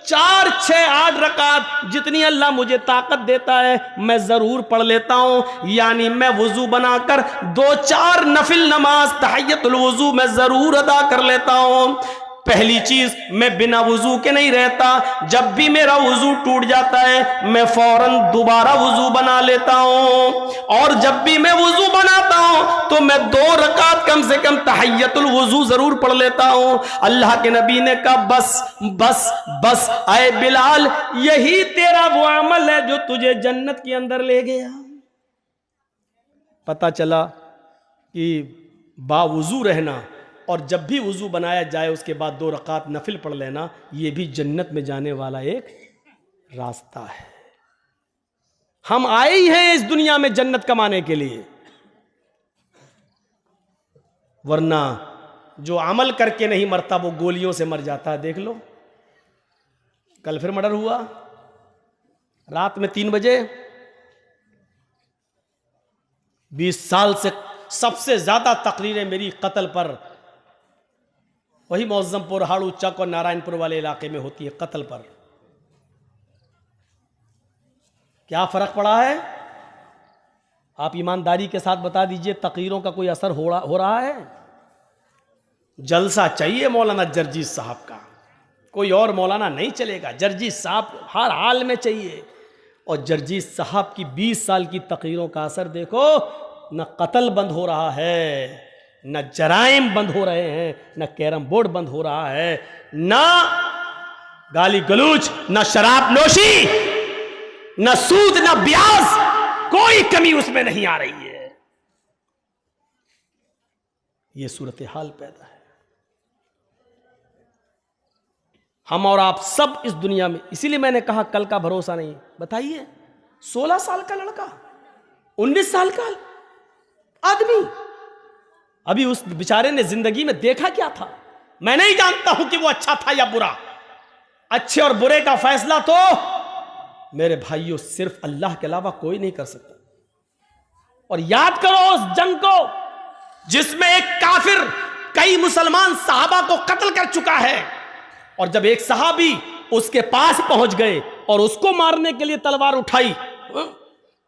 4, 6, 8 रकात जितनी अल्लाह मुझे ताकत देता है मैं जरूर पढ़ लेता हूं। यानी मैं वुजू बनाकर 2-4 नफिल नमाज तहय्यतुल वुजू मैं जरूर अदा कर लेता हूं। पहली चीज मैं बिना वुजू के नहीं रहता, जब भी मेरा वुजू टूट जाता है मैं फौरन दोबारा वुजू बना लेता हूं, और जब भी मैं वुजू बनाता हूं तो मैं 2 रकात कम से कम तहय्यतुल वुजू जरूर पढ़ लेता हूं। अल्लाह के नबी ने कहा बस बस बस आए बिलाल यही तेरा वो अमल है जो तुझे जन्नत के अंदर ले गया। पता चला कि बावुजू रहना और जब भी वुजू बनाया जाए उसके बाद 2 रकात नफिल पढ़ लेना, यह भी जन्नत में जाने वाला एक रास्ता है। हम आए ही हैं इस दुनिया में जन्नत कमाने के लिए, वरना जो अमल करके नहीं मरता वो गोलियों से मर जाता है। देख लो कल फिर मर्डर हुआ रात में 3 बजे। 20 साल से सबसे ज्यादा तकरीरें मेरी कत्ल पर वही मौजमपुर, हाड़ू चक और नारायणपुर वाले इलाके में होती है, कत्ल पर। क्या फर्क पड़ा है? आप ईमानदारी के साथ बता दीजिए, तकरीरों का कोई असर हो रहा है? जलसा चाहिए मौलाना जर्जीस साहब का, कोई और मौलाना नहीं चलेगा, जर्जीस साहब हर हाल में चाहिए। और जर्जीस साहब की 20 साल की तकरीरों का असर देखो, न कत्ल बंद हो रहा है, न जराइम बंद हो रहे हैं, न कैरम बोर्ड बंद हो रहा है, न गाली गलूच, न शराब नोशी, न सूद, न ब्याज, कोई कमी उसमें नहीं आ रही है। यह सूरत हाल पैदा है। हम और आप सब इस दुनिया में, इसीलिए मैंने कहा कल का भरोसा नहीं। बताइए 16 साल का लड़का, 19 साल का आदमी, अभी उस बेचारे ने जिंदगी में देखा क्या था? मैं नहीं जानता हूं कि वो अच्छा था या बुरा। अच्छे और बुरे का फैसला तो मेरे भाइयों सिर्फ अल्लाह के अलावा कोई नहीं कर सकता। और याद करो उस जंग को जिसमें एक काफिर कई मुसलमान सहाबा को कत्ल कर चुका है, और जब एक सहाबी उसके पास पहुंच गए और उसको मारने के लिए तलवार उठाई,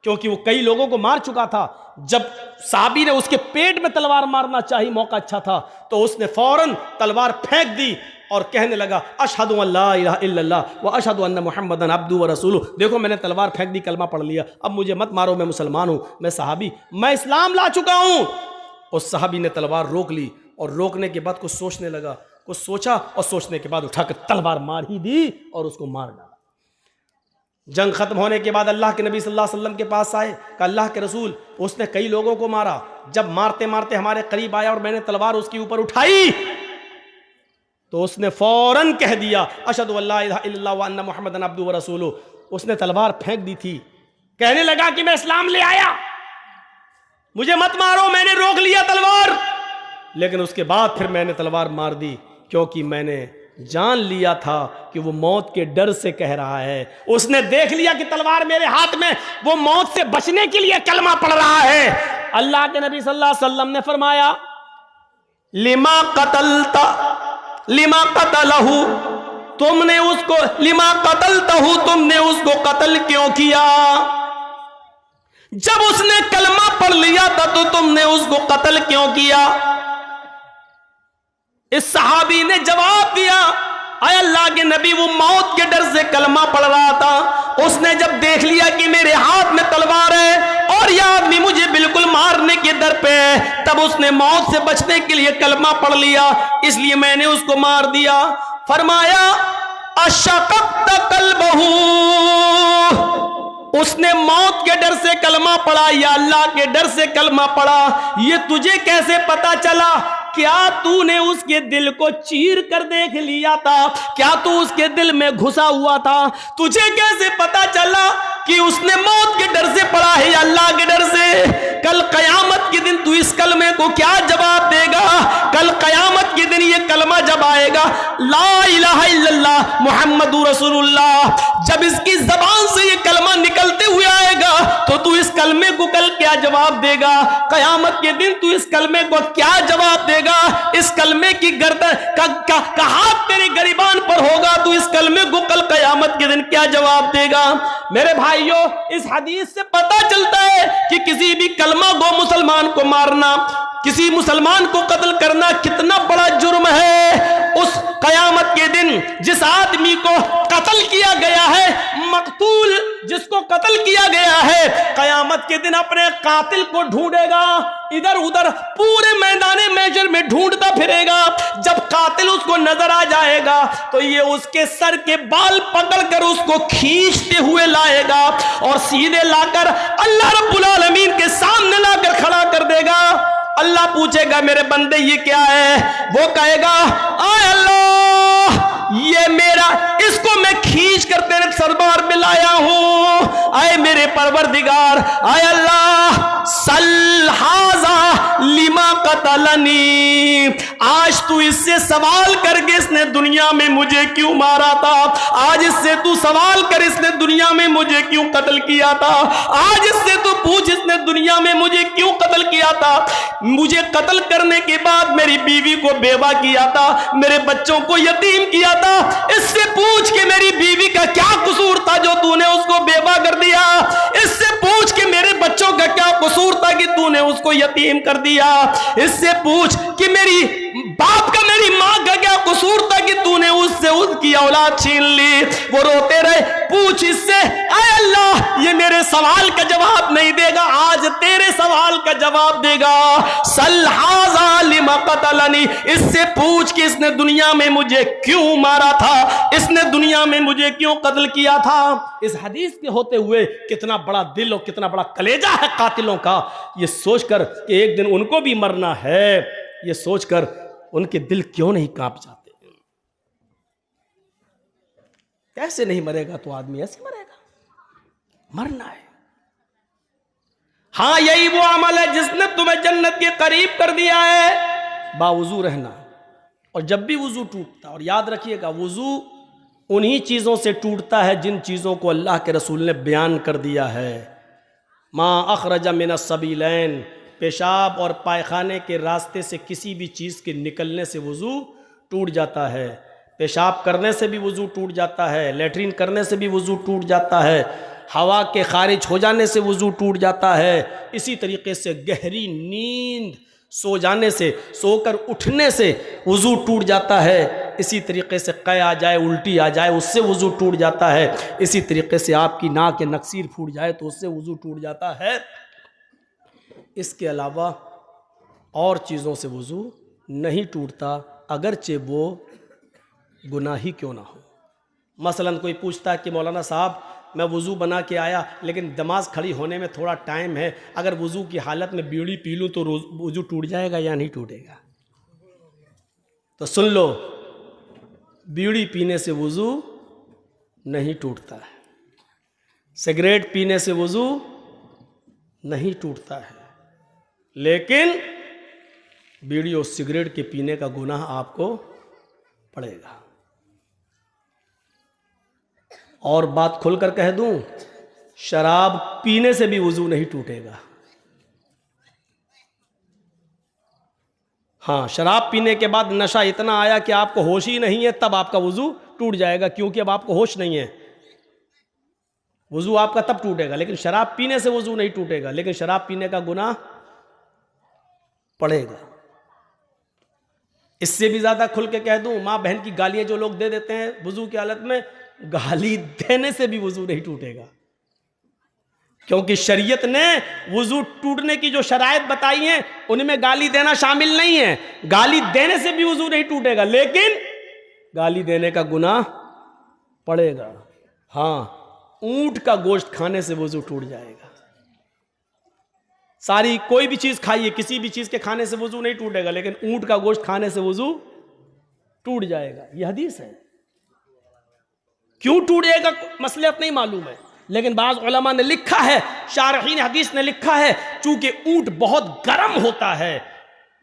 क्योंकि वो कई लोगों को मार चुका था, जब सहाबी ने उसके पेट में तलवार मारना चाहिए, मौका अच्छा था, तो उसने फौरन तलवार फेंक दी और कहने लगा अशहदु अल्ला इलाहा इल्लल्लाह व अशहदु अन्ना मुहम्मदन अब्दुहु व रसूलुहु। देखो मैंने तलवार फेंक दी, कलमा पढ़ लिया, अब मुझे मत मारो, मैं मुसलमान हूं, मैं सहाबी, मैं इस्लाम ला चुका हूं। उस सहाबी ने तलवार रोक ली और रोकने के बाद कुछ सोचने लगा, कुछ सोचा और सोचने के बाद उठाकर तलवार मार ही दी और उसको मार डाला। जंग खत्म होने के बाद अल्लाह के नबी सल्लल्लाहु अलैहि वसल्लम के पास आए, कहा अल्लाह के रसूल उसने कई लोगों को मारा, जब मारते मारते हमारे करीब आया और मैंने तलवार उसके ऊपर उठाई तो उसने फौरन कह दिया अशहदु अल्ला इलाहा इल्लल्लाह व अन्ना मुहम्मदन अब्दुहु व रसूलुहु। उसने तलवार फेंक दी थी, कहने लगा कि मैं इस्लाम ले आया, मुझे मत मारो, मैंने रोक लिया तलवार, लेकिन उसके बाद फिर मैंने तलवार मार दी क्योंकि मैंने जान लिया था कि वो मौत के डर से कह रहा है। उसने देख लिया कि तलवार मेरे हाथ में, वो मौत से बचने के लिए कलमा पढ़ रहा है। अल्लाह के नबी सल्लल्लाहु अलैहि वसल्लम ने फरमाया लिमा कतलता लिमा कतलहू, तुमने उसको लिमा कतलतहू, तुमने उसको कत्ल क्यों किया? जब उसने कलमा पढ़ लिया था तो तुमने उसको कत्ल क्यों किया? इस सहाबी ने जवाब दिया आय अल्लाह के नबी, वो मौत के डर से कलमा पढ़ रहा था। उसने जब देख लिया कि मेरे हाथ में तलवार है और यह आदमी मुझे बिल्कुल मारने के डर पे है, तब उसने मौत से बचने के लिए कलमा पढ़ लिया, इसलिए मैंने उसको मार दिया। फरमाया अशक़क़्त क़ल्बहू, उसने मौत के डर से कलमा पढ़ा या अल्लाह के डर से कलमा पढ़ा, ये तुझे कैसे पता चला? क्या तूने उसके दिल को चीर कर देख लिया था? क्या तू उसके दिल में घुसा हुआ था? तुझे कैसे पता चला कि उसने मौत के डर से पढ़ा है या अल्लाह के डर से? कल कयामत के दिन तू इस कलमे को क्या जवाब देगा? कल कयामत के दिन ये कलमा जब आएगा ला इलाहा इल्लल्लाह मुहम्मदुर रसूलुल्लाह, जब इसकी जबान से ये कलमा निकलते हुए आएगा तो तू इस कलमे को कल क्या जवाब देगा? कयामत के दिन तू इस कलमे को क्या जवाब देगा? इस कलमे की गर्दन का हाथ तेरे गरिबान पर होगा, तू इस कलमे को कल कयामत के दिन क्या जवाब देगा? मेरे भाइयों, इस हदीस से पता चलता है कि किसी भी कलमा गो मुसलमान को मारना, किसी मुसलमान को कत्ल करना कितना बड़ा जुर्म है। उस कयामत के दिन जिस आदमी को कत्ल किया गया है, मकतूल जिसको कत्ल किया गया है, कयामत के दिन अपने कातिल को ढूंढेगा, इधर उधर पूरे मैदाने मैशर में ढूंढता फिरेगा। जब कातिल उसको नजर आ जाएगा तो ये उसके सर के बाल पकड़कर उसको खींचते हुए लाएगा और सीधे लाकर अल्लाह रब्बुल आलमीन के सामने लाकर खड़ा कर देगा। अल्लाह पूछेगा मेरे बंदे ये क्या है? वो कहेगा आय अल्लाह, ये मेरा, इसको मैं खींच कर तेरे सरबार में लाया हूं। आए मेरे परवरदिगार, आय अल्लाह, सल हाजा लिमा कतलनी, आज तू इससे सवाल करके इसने दुनिया में मुझे क्यों मारा था? आज इससे तू सवाल कर इसने दुनिया में मुझे क्यों कत्ल किया था? आज इससे तू पूछ इसने दुनिया में मुझे क्यों कत्ल किया था? मुझे कत्ल करने के बाद मेरी बीवी को बेवा किया था, मेरे बच्चों को यतीम किया था। इससे पूछ के मेरी बीवी का क्या कसूर था जो तूने उसको बेवा कर दिया? इससे पूछ के मेरे बच्चों का क्या कसूर था कि तूने उसको यतीम कर दिया? इससे पूछ कि मेरी बाप का, मेरी मां का क्या कसूर था कि तूने उससे उसकी औलाद छीन ली? वो रोते रहे। पूछ इससे, आय अल्लाह, ये मेरे सवाल का जवाब नहीं देगा, आज तेरे सवाल का जवाब देगा। सल हाजा लिमा कतलनी, इससे पूछ कि इसने दुनिया में मुझे क्यों मारा था, इसने दुनिया में मुझे क्यों कत्ल किया था। इस हदीस के होते हुए कितना बड़ा दिल और कितना बड़ा कलेजा है कातिलों का, ये सोचकर कि एक दिन उनको भी मरना है, ये सोचकर उनके दिल क्यों नहीं कांप जाते? कैसे नहीं मरेगा? तो आदमी ऐसे मरेगा, मरना है। हाँ, यही वो अमल है जिसने तुम्हें जन्नत के करीब कर दिया है, बावुजू रहना। और जब भी वुजू टूटता, और याद रखिएगा वुजू उन्हीं चीज़ों से टूटता है जिन चीज़ों को अल्लाह के रसूल ने बयान कर दिया है। माँ अखरजा मिनस सबीलैन, पेशाब और पायखाने के रास्ते से किसी भी चीज़ के निकलने से वुजू टूट जाता है। पेशाब करने से भी वुजू टूट जाता है, लेटरिन करने से भी वुजू टूट जाता है, हवा के खारिज हो जाने से वुजू टूट जाता है। इसी तरीके से गहरी नींद सो जाने से, सोकर उठने से वुजू टूट जाता है। इसी तरीके से कै आ जाए, उल्टी आ जाए, उससे वुजू टूट जाता है। इसी तरीके से आपकी नाक के नक्सीर फूट जाए तो उससे वुजू टूट जाता है। इसके अलावा और चीज़ों से वुजू नहीं टूटता, अगरचे वो गुनाही क्यों ना हो। मसलन कोई पूछता है कि मौलाना साहब मैं वुज़ू बना के आया लेकिन नमाज खड़ी होने में थोड़ा टाइम है, अगर वुज़ू की हालत में बीड़ी पी लूँ तो वुज़ू टूट जाएगा या नहीं टूटेगा? तो सुन लो, बीड़ी पीने से वुज़ू नहीं टूटता है, सिगरेट पीने से वुज़ू नहीं टूटता है, लेकिन बीड़ी और सिगरेट के पीने का गुनाह आपको पड़ेगा। और बात खुलकर कह दूं, शराब पीने से भी वुजू नहीं टूटेगा। हाँ, शराब पीने के बाद नशा इतना आया कि आपको होश ही नहीं है, तब आपका वुजू टूट जाएगा, क्योंकि अब आपको होश नहीं है। वुजू आपका तब टूटेगा, लेकिन शराब पीने से वुजू नहीं टूटेगा, लेकिन शराब पीने का गुनाह पड़ेगा। इससे भी ज्यादा खुल के कह दूं, माँ बहन की गालियां जो लोग दे देते हैं वुजू की हालत में, गाली देने से भी वुजू नहीं टूटेगा, क्योंकि शरीयत ने वुजू टूटने की जो शराइत बताई हैं उनमें गाली देना शामिल नहीं है। गाली देने से भी वुजू नहीं टूटेगा, लेकिन गाली देने का गुनाह पड़ेगा। हाँ, ऊंट का गोश्त खाने से वुजू टूट जाएगा। सारी कोई भी चीज खाइए, किसी भी चीज के खाने से वुजू नहीं टूटेगा, लेकिन ऊंट का गोश्त खाने से वुजू टूट जाएगा। यह हदीस है। क्यों टूटेगा मसलहत नहीं मालूम है, लेकिन बाज़ उलमा ने लिखा है, शारहीन हदीस ने लिखा है, चूंकि ऊंट बहुत गर्म होता है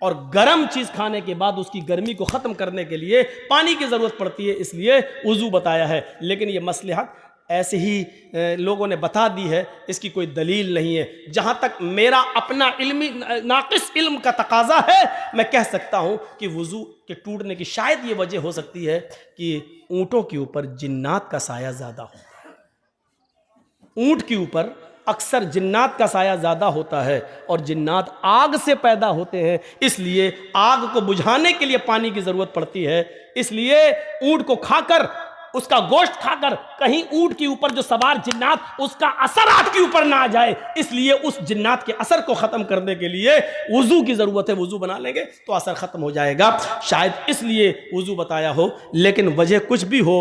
और गर्म चीज खाने के बाद उसकी गर्मी को खत्म करने के लिए पानी की जरूरत पड़ती है, इसलिए वुजू बताया है। लेकिन यह मसलहत ऐसे ही लोगों ने बता दी है, इसकी कोई दलील नहीं है। जहां तक मेरा अपना इल्मी नाकिस इल्म का तकाजा है, मैं कह सकता हूं कि वुजू के टूटने की शायद ये वजह हो सकती है कि ऊंटों के ऊपर जिन्नात का साया ज्यादा होता है। ऊंट के ऊपर अक्सर जिन्नात का साया ज्यादा होता है, और जिन्नात आग से पैदा होते हैं, इसलिए आग को बुझाने के लिए पानी की जरूरत पड़ती है। इसलिए ऊंट को खाकर, उसका गोश्त खाकर कहीं ऊंट के ऊपर जो सवार जिन्नात, उसका असर आपके ऊपर ना आ जाए, इसलिए उस जिन्नात के असर को खत्म करने के लिए वुजू की जरूरत है। वुजू बना लेंगे तो असर खत्म हो जाएगा, शायद इसलिए वुजू बताया हो। लेकिन वजह कुछ भी हो,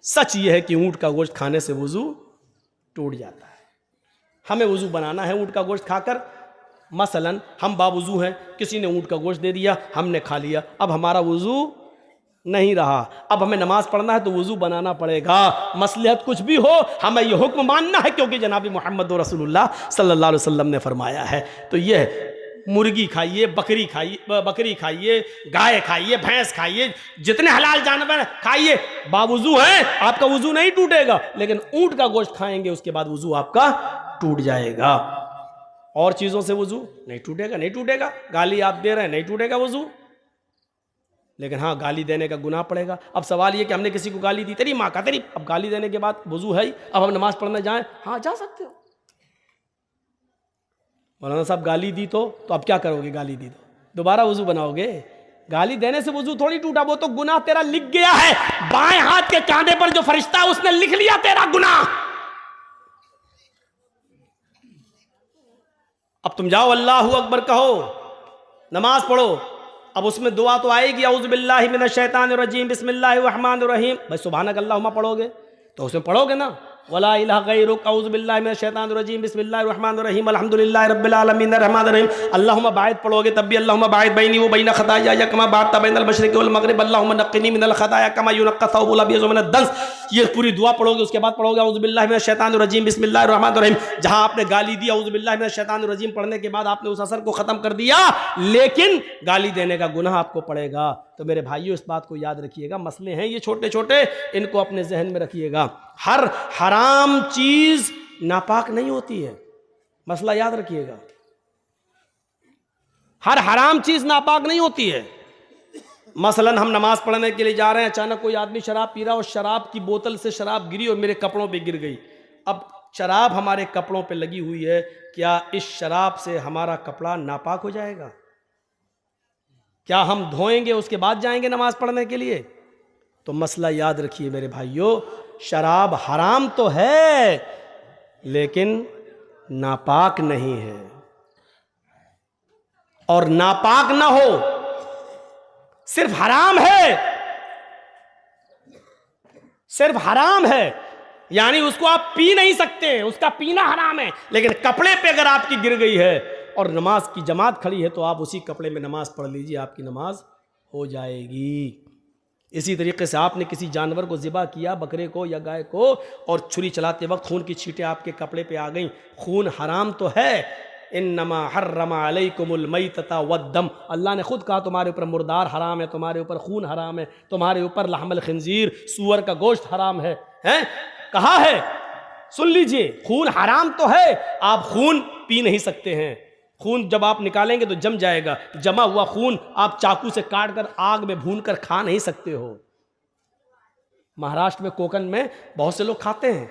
सच यह है कि ऊंट का गोश्त खाने से वुजू टूट जाता है। हमें वुजू बनाना है ऊंट का गोश्त खाकर। मसलन हम बावुजू हैं, किसी ने ऊंट का गोश्त दे दिया, हमने खा लिया, अब हमारा वुजू नहीं रहा, अब हमें नमाज पढ़ना है तो वुजू बनाना पड़ेगा। मसलहत कुछ भी हो, हमें यह हुक्म मानना है, क्योंकि जनाब मोहम्मद रसूलुल्लाह सल्लल्लाहु अलैहि वसल्लम ने फरमाया है। तो यह मुर्गी खाइए, बकरी खाइए, गाय खाइए, भैंस खाइए, जितने हलाल जानवर खाइए, बावुजू है, आपका वुजू नहीं टूटेगा। लेकिन ऊंट का गोश्त खाएंगे उसके बाद वुजू आपका टूट जाएगा। और चीजों से वुजू नहीं टूटेगा। गाली आप दे रहे हैं, नहीं टूटेगा वुजू, लेकिन हाँ, गाली देने का गुनाह पड़ेगा। अब सवाल ये कि हमने किसी को गाली दी, तेरी माँ का तेरी, अब गाली देने के बाद वुजू है ही, अब हम नमाज पढ़ने जाएं, हाँ जा सकते हो। मौलाना साहब गाली दी तो अब क्या करोगे? गाली दी तो दोबारा वुजू बनाओगे? गाली देने से वुजू थोड़ी टूटा, वो तो गुनाह तेरा लिख गया है। बाएं हाथ के कांधे पर जो फरिश्ता है उसने लिख लिया तेरा गुनाह। अब तुम जाओ अल्लाहु अकबर कहो, नमाज पढ़ो, अब उसमें दुआ तो आएगी, औज़ु बिल्लाहि मिनश शैतानिर रजीम बिस्मिल्लाहिर रहमानिर रहीम। भाई सुभानक अल्लाहुम्मा पढ़ोगे तो उसमें पढ़ोगे ना, वला इलाहा गैरुक औज़ु बिल्लाहि मिनश शैतानिर रजीम बिस्मिल्लाहिर रहमानिर रहीम अल्हम्दुलिल्लाहि रब्बिल आलमीन अर्रहमानिर रहीम। अल्लाहुम्मा बाइद पढ़ोगे तब भी अल्लाहुम्मा बाइद बैनी व बैन खताया कमा बाअदत बैनल मशरिक़ि वल मग़रिब अल्लाहुम्मा नक़्क़िनी मिनल खताया कमा युनक़्क़ा थौबुल अबयज़ु मिनद दन्स। ये पूरी दुआ पढ़ोगे, उसके बाद पढ़ोगे औज़ु बिल्लाहि मिनश शैतानिर रजीम बिस्मिल्लाहिर रहमानिर रहीम। जहां आपने गाली दी औज़ु बिल्लाहि मिनश शैतानिर रजीम पढ़ने के बाद आपने उस असर को खत्म कर दिया, लेकिन गाली देने का गुनाह आपको पड़ेगा। तो मेरे भाइयों, इस बात को याद रखिएगा। मसले हैं ये छोटे छोटे, इनको अपने जहन में रखिएगा। हर हराम चीज नापाक नहीं होती है, मसला याद रखिएगा। हर हराम चीज नापाक नहीं होती है। मसलन हम नमाज पढ़ने के लिए जा रहे हैं, अचानक कोई आदमी शराब पी रहा और शराब की बोतल से शराब गिरी और मेरे कपड़ों पे गिर गई। अब शराब हमारे कपड़ों पे लगी हुई है, क्या इस शराब से हमारा कपड़ा नापाक हो जाएगा? क्या हम धोएंगे उसके बाद जाएंगे नमाज पढ़ने के लिए? तो मसला याद रखिए मेरे भाइयों, शराब हराम तो है लेकिन नापाक नहीं है। और नापाक ना हो, सिर्फ हराम है, सिर्फ हराम है, यानी उसको आप पी नहीं सकते, उसका पीना हराम है। लेकिन कपड़े पे अगर आपकी गिर गई है और नमाज की जमात खड़ी है तो आप उसी कपड़े में नमाज पढ़ लीजिए, आपकी नमाज हो जाएगी। इसी तरीके से आपने किसी जानवर को ज़िबा किया, बकरे को या गाय को, और छुरी चलाते वक्त खून की छींटें आपके कपड़े पे आ गई, खून हराम तो है। इन्नमा हर्रमा अलैकुमुल मैतता वद्दम, अल्लाह ने खुद कहा तुम्हारे ऊपर मुर्दार हराम है, तुम्हारे ऊपर खून हराम है, तुम्हारे ऊपर लहमल खिंजीर, सूअर का गोश्त हराम है। कहा है, सुन लीजिए, खून हराम तो है, आप खून पी नहीं सकते हैं। खून जब आप निकालेंगे तो जम जाएगा, जमा हुआ खून आप चाकू से काट कर आग में भून कर खा नहीं सकते हो। महाराष्ट्र में, कोकण में बहुत से लोग खाते हैं।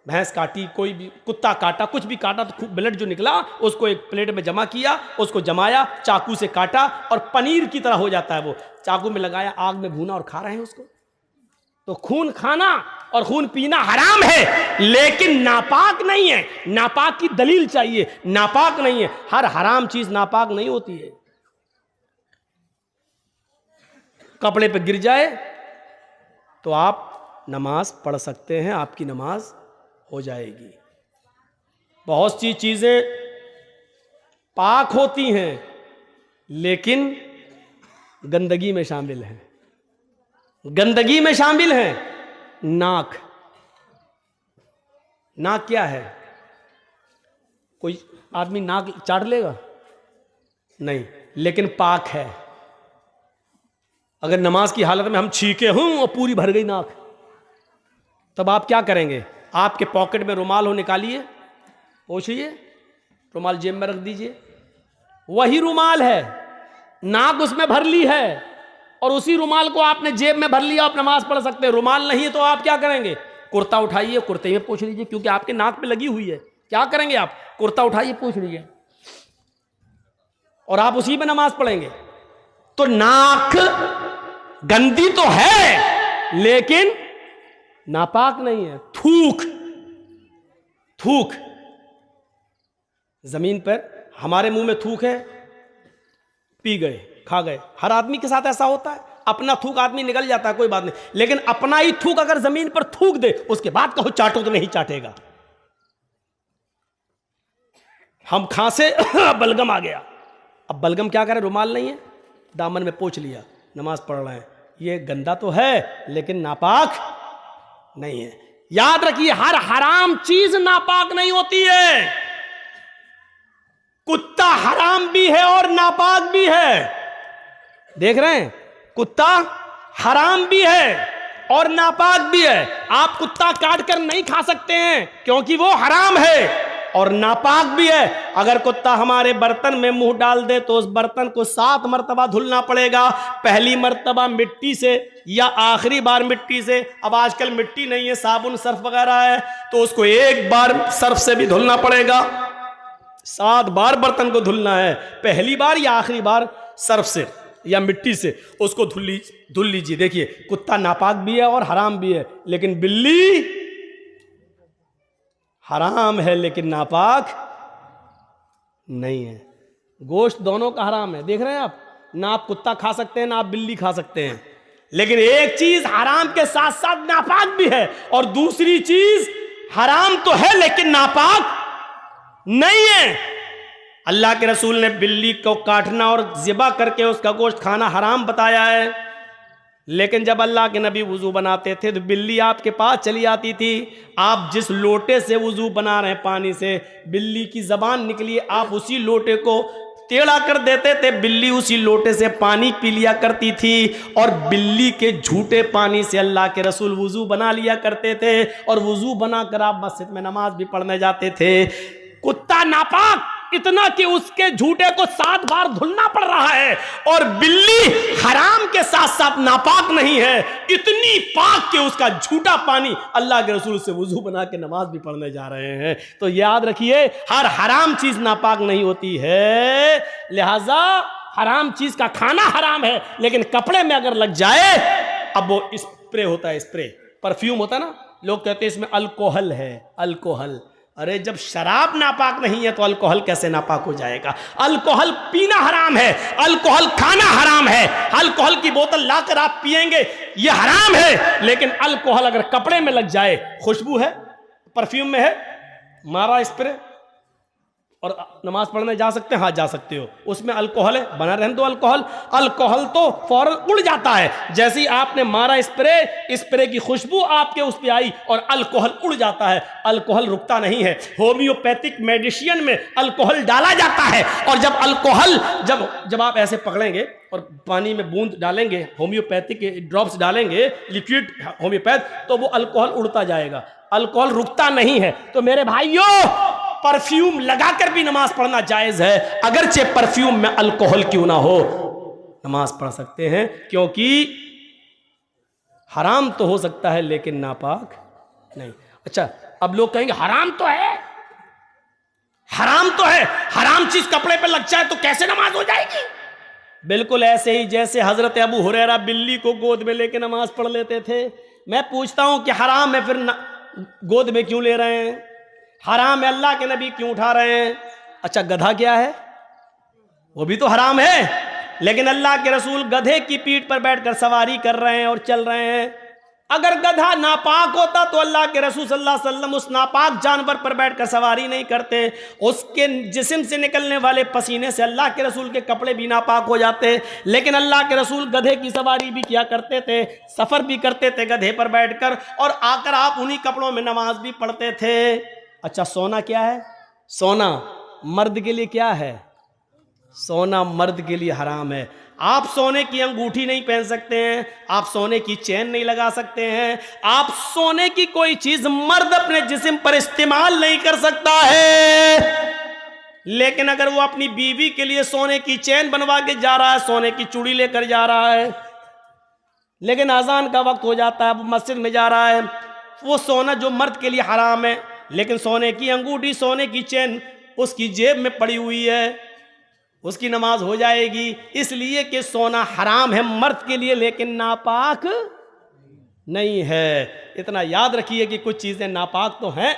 भैंस काटी, कोई भी कुत्ता काटा, कुछ भी काटा तो ब्लड जो निकला उसको एक प्लेट में जमा किया, उसको जमाया, चाकू से काटा और पनीर की तरह हो जाता है वो, चाकू में लगाया, आग में भूना और खा रहे हैं उसको। तो खून खाना और खून पीना हराम है लेकिन नापाक नहीं है। नापाक की दलील चाहिए, नापाक नहीं है। हर हराम चीज नापाक नहीं होती है। कपड़े पे गिर जाए तो आप नमाज पढ़ सकते हैं, आपकी नमाज हो जाएगी। बहुत सी चीजें पाक होती हैं लेकिन गंदगी में शामिल हैं। गंदगी में शामिल है नाक। नाक क्या है? कोई आदमी नाक चाट लेगा? नहीं, लेकिन पाक है। अगर नमाज की हालत में हम छीके हूं और पूरी भर गई नाक, तब आप क्या करेंगे? आपके पॉकेट में रुमाल हो, निकालिए, पोंछिए, रुमाल जेब में रख दीजिए। वही रुमाल है, नाक उसमें भर ली है और उसी रुमाल को आपने जेब में भर लिया, आप नमाज पढ़ सकते हैं। रुमाल नहीं है तो आप क्या करेंगे? कुर्ता उठाइए, कुर्ते में पोंछ लीजिए, क्योंकि आपके नाक पे लगी हुई है। क्या करेंगे आप? कुर्ता उठाइए, पोंछ लीजिए और आप उसी में नमाज पढ़ेंगे। तो नाक गंदी तो है लेकिन नापाक नहीं है। थूक, थूक, जमीन पर हमारे मुंह में थूक है, पी गए, खा गए। हर आदमी के साथ ऐसा होता है, अपना थूक आदमी निकल जाता है, कोई बात नहीं, लेकिन अपना ही थूक अगर जमीन पर थूक दे उसके बाद कहो चाटो तो नहीं चाटेगा। हम खांसे बलगम आ गया, अब बलगम क्या करे? रुमाल नहीं है, दामन में पोंछ लिया, नमाज पढ़ रहे हैं। ये गंदा तो है लेकिन नापाक नहीं है। याद रखिए, हर हराम चीज नापाक नहीं होती है। कुत्ता हराम भी है और नापाक भी है। देख रहे हैं, कुत्ता हराम भी है और नापाक भी है। आप कुत्ता काट कर नहीं खा सकते हैं क्योंकि वो हराम है और नापाक भी है। अगर कुत्ता हमारे बर्तन में मुंह डाल दे तो उस बर्तन को 7 मरतबा धुलना पड़ेगा। पहली मरतबा मिट्टी से या आखिरी बार मिट्टी से। अब आजकल मिट्टी नहीं है, साबुन सर्फ वगैरह है, तो उसको एक बार सर्फ से भी धुलना पड़ेगा। 7 बार बर्तन को धुलना है, पहली बार या आखिरी बार सर्फ से या मिट्टी से उसको धुल लीजिए। देखिए, कुत्ता नापाक भी है और हराम भी है, लेकिन बिल्ली हराम है लेकिन नापाक नहीं है। गोश्त दोनों का हराम है। देख रहे हैं आप, ना आप कुत्ता खा सकते हैं ना आप बिल्ली खा सकते हैं, लेकिन एक चीज हराम के साथ साथ नापाक भी है और दूसरी चीज हराम तो है लेकिन नापाक नहीं है। अल्लाह के रसूल ने बिल्ली को काटना और ज़िबा करके उसका गोश्त खाना हराम बताया है, लेकिन जब अल्लाह के नबी वुजू बनाते थे तो बिल्ली आपके पास चली आती थी। आप जिस लोटे से वुजू बना रहे हैं पानी से, बिल्ली की जबान निकली, आप उसी लोटे को टेढ़ा कर देते थे, बिल्ली उसी लोटे से पानी पी लिया करती थी। और बिल्ली के झूठे पानी से अल्लाह के रसूल वुजू बना लिया करते थे, और वुजू बनाकर आप मस्जिद में नमाज भी पढ़ने जाते थे। कुत्ता नापाक इतना कि उसके झूठे को 7 बार धुलना पड़ रहा है, और बिल्ली हराम के साथ साथ नापाक नहीं है, इतनी पाक कि उसका झूठा पानी अल्लाह के रसूल से वुजू बना के नमाज भी पढ़ने जा रहे हैं। तो याद रखिए, हर हराम चीज नापाक नहीं होती है। लिहाजा हराम चीज का खाना हराम है, लेकिन कपड़े में अगर लग जाए, अब वो स्प्रे होता है, स्प्रे परफ्यूम होता है ना, लोग कहते हैं इसमें अल्कोहल है। अल्कोहल, अरे जब शराब नापाक नहीं है तो अल्कोहल कैसे नापाक हो जाएगा? अल्कोहल पीना हराम है, अल्कोहल खाना हराम है। अल्कोहल की बोतल लाकर आप पिएंगे, ये हराम है, लेकिन अल्कोहल अगर कपड़े में लग जाए, खुशबू है, परफ्यूम में है, मारा स्प्रे और नमाज पढ़ने जा सकते हैं? हाँ जा सकते हो, उसमें अल्कोहल है, बना रहने दो अल्कोहल। अल्कोहल तो फौरन उड़ जाता है, जैसे ही आपने मारा स्प्रे, स्प्रे की खुशबू आपके उस पे आई और अल्कोहल उड़ जाता है। अल्कोहल रुकता नहीं है। होम्योपैथिक मेडिसिन में अल्कोहल डाला जाता है, और जब अल्कोहल जब आप ऐसे पकड़ेंगे और पानी में बूंद डालेंगे, होम्योपैथिक ड्रॉप्स डालेंगे, लिक्विड होम्योपैथ, तो वो अल्कोहल उड़ता जाएगा। अल्कोहल रुकता नहीं है। तो मेरे भाइयों, परफ्यूम लगाकर भी नमाज पढ़ना जायज है, अगरचे परफ्यूम में अल्कोहल क्यों ना हो, नमाज पढ़ सकते हैं, क्योंकि हराम तो हो सकता है लेकिन नापाक नहीं। अच्छा, अब लोग कहेंगे हराम तो है, हराम तो है, हराम चीज कपड़े पे लग जाए तो कैसे नमाज हो जाएगी? बिल्कुल ऐसे ही जैसे हजरत अबू हुरैरा बिल्ली को गोद में लेके नमाज पढ़ लेते थे। मैं पूछता हूं कि हराम है, फिर गोद में क्यों ले रहे हैं? हराम है, अल्लाह के नबी क्यों उठा रहे हैं? अच्छा, गधा क्या है? वो भी तो हराम है, लेकिन अल्लाह के रसूल गधे की पीठ पर बैठकर सवारी कर रहे हैं और चल रहे हैं। अगर गधा नापाक होता तो अल्लाह के रसूल सल्लल्लाहु अलैहि वसल्लम उस नापाक जानवर पर बैठकर सवारी नहीं करते। उसके जिस्म से निकलने वाले पसीने से अल्लाह के रसूल के कपड़े भी नापाक हो जाते, लेकिन अल्लाह के रसूल गधे की सवारी भी किया करते थे, सफर भी करते थे गधे पर बैठकर, और आकर आप उन्हीं कपड़ों में नमाज भी पढ़ते थे। अच्छा, सोना क्या है? सोना मर्द के लिए क्या है? सोना मर्द के लिए हराम है। आप सोने की अंगूठी नहीं पहन सकते हैं, आप सोने की चेन नहीं लगा सकते हैं, आप सोने की कोई चीज मर्द अपने जिस्म पर इस्तेमाल नहीं कर सकता है। लेकिन अगर वो अपनी बीवी के लिए सोने की चेन बनवा के जा रहा है, सोने की चूड़ी लेकर जा रहा है, लेकिन अजान का वक्त हो जाता है, वो मस्जिद में जा रहा है, वो सोना जो मर्द के लिए हराम है, लेकिन सोने की अंगूठी, सोने की चेन उसकी जेब में पड़ी हुई है, उसकी नमाज हो जाएगी। इसलिए कि सोना हराम है मर्द के लिए, लेकिन नापाक नहीं है। इतना याद रखिए कि कुछ चीज़ें नापाक तो हैं,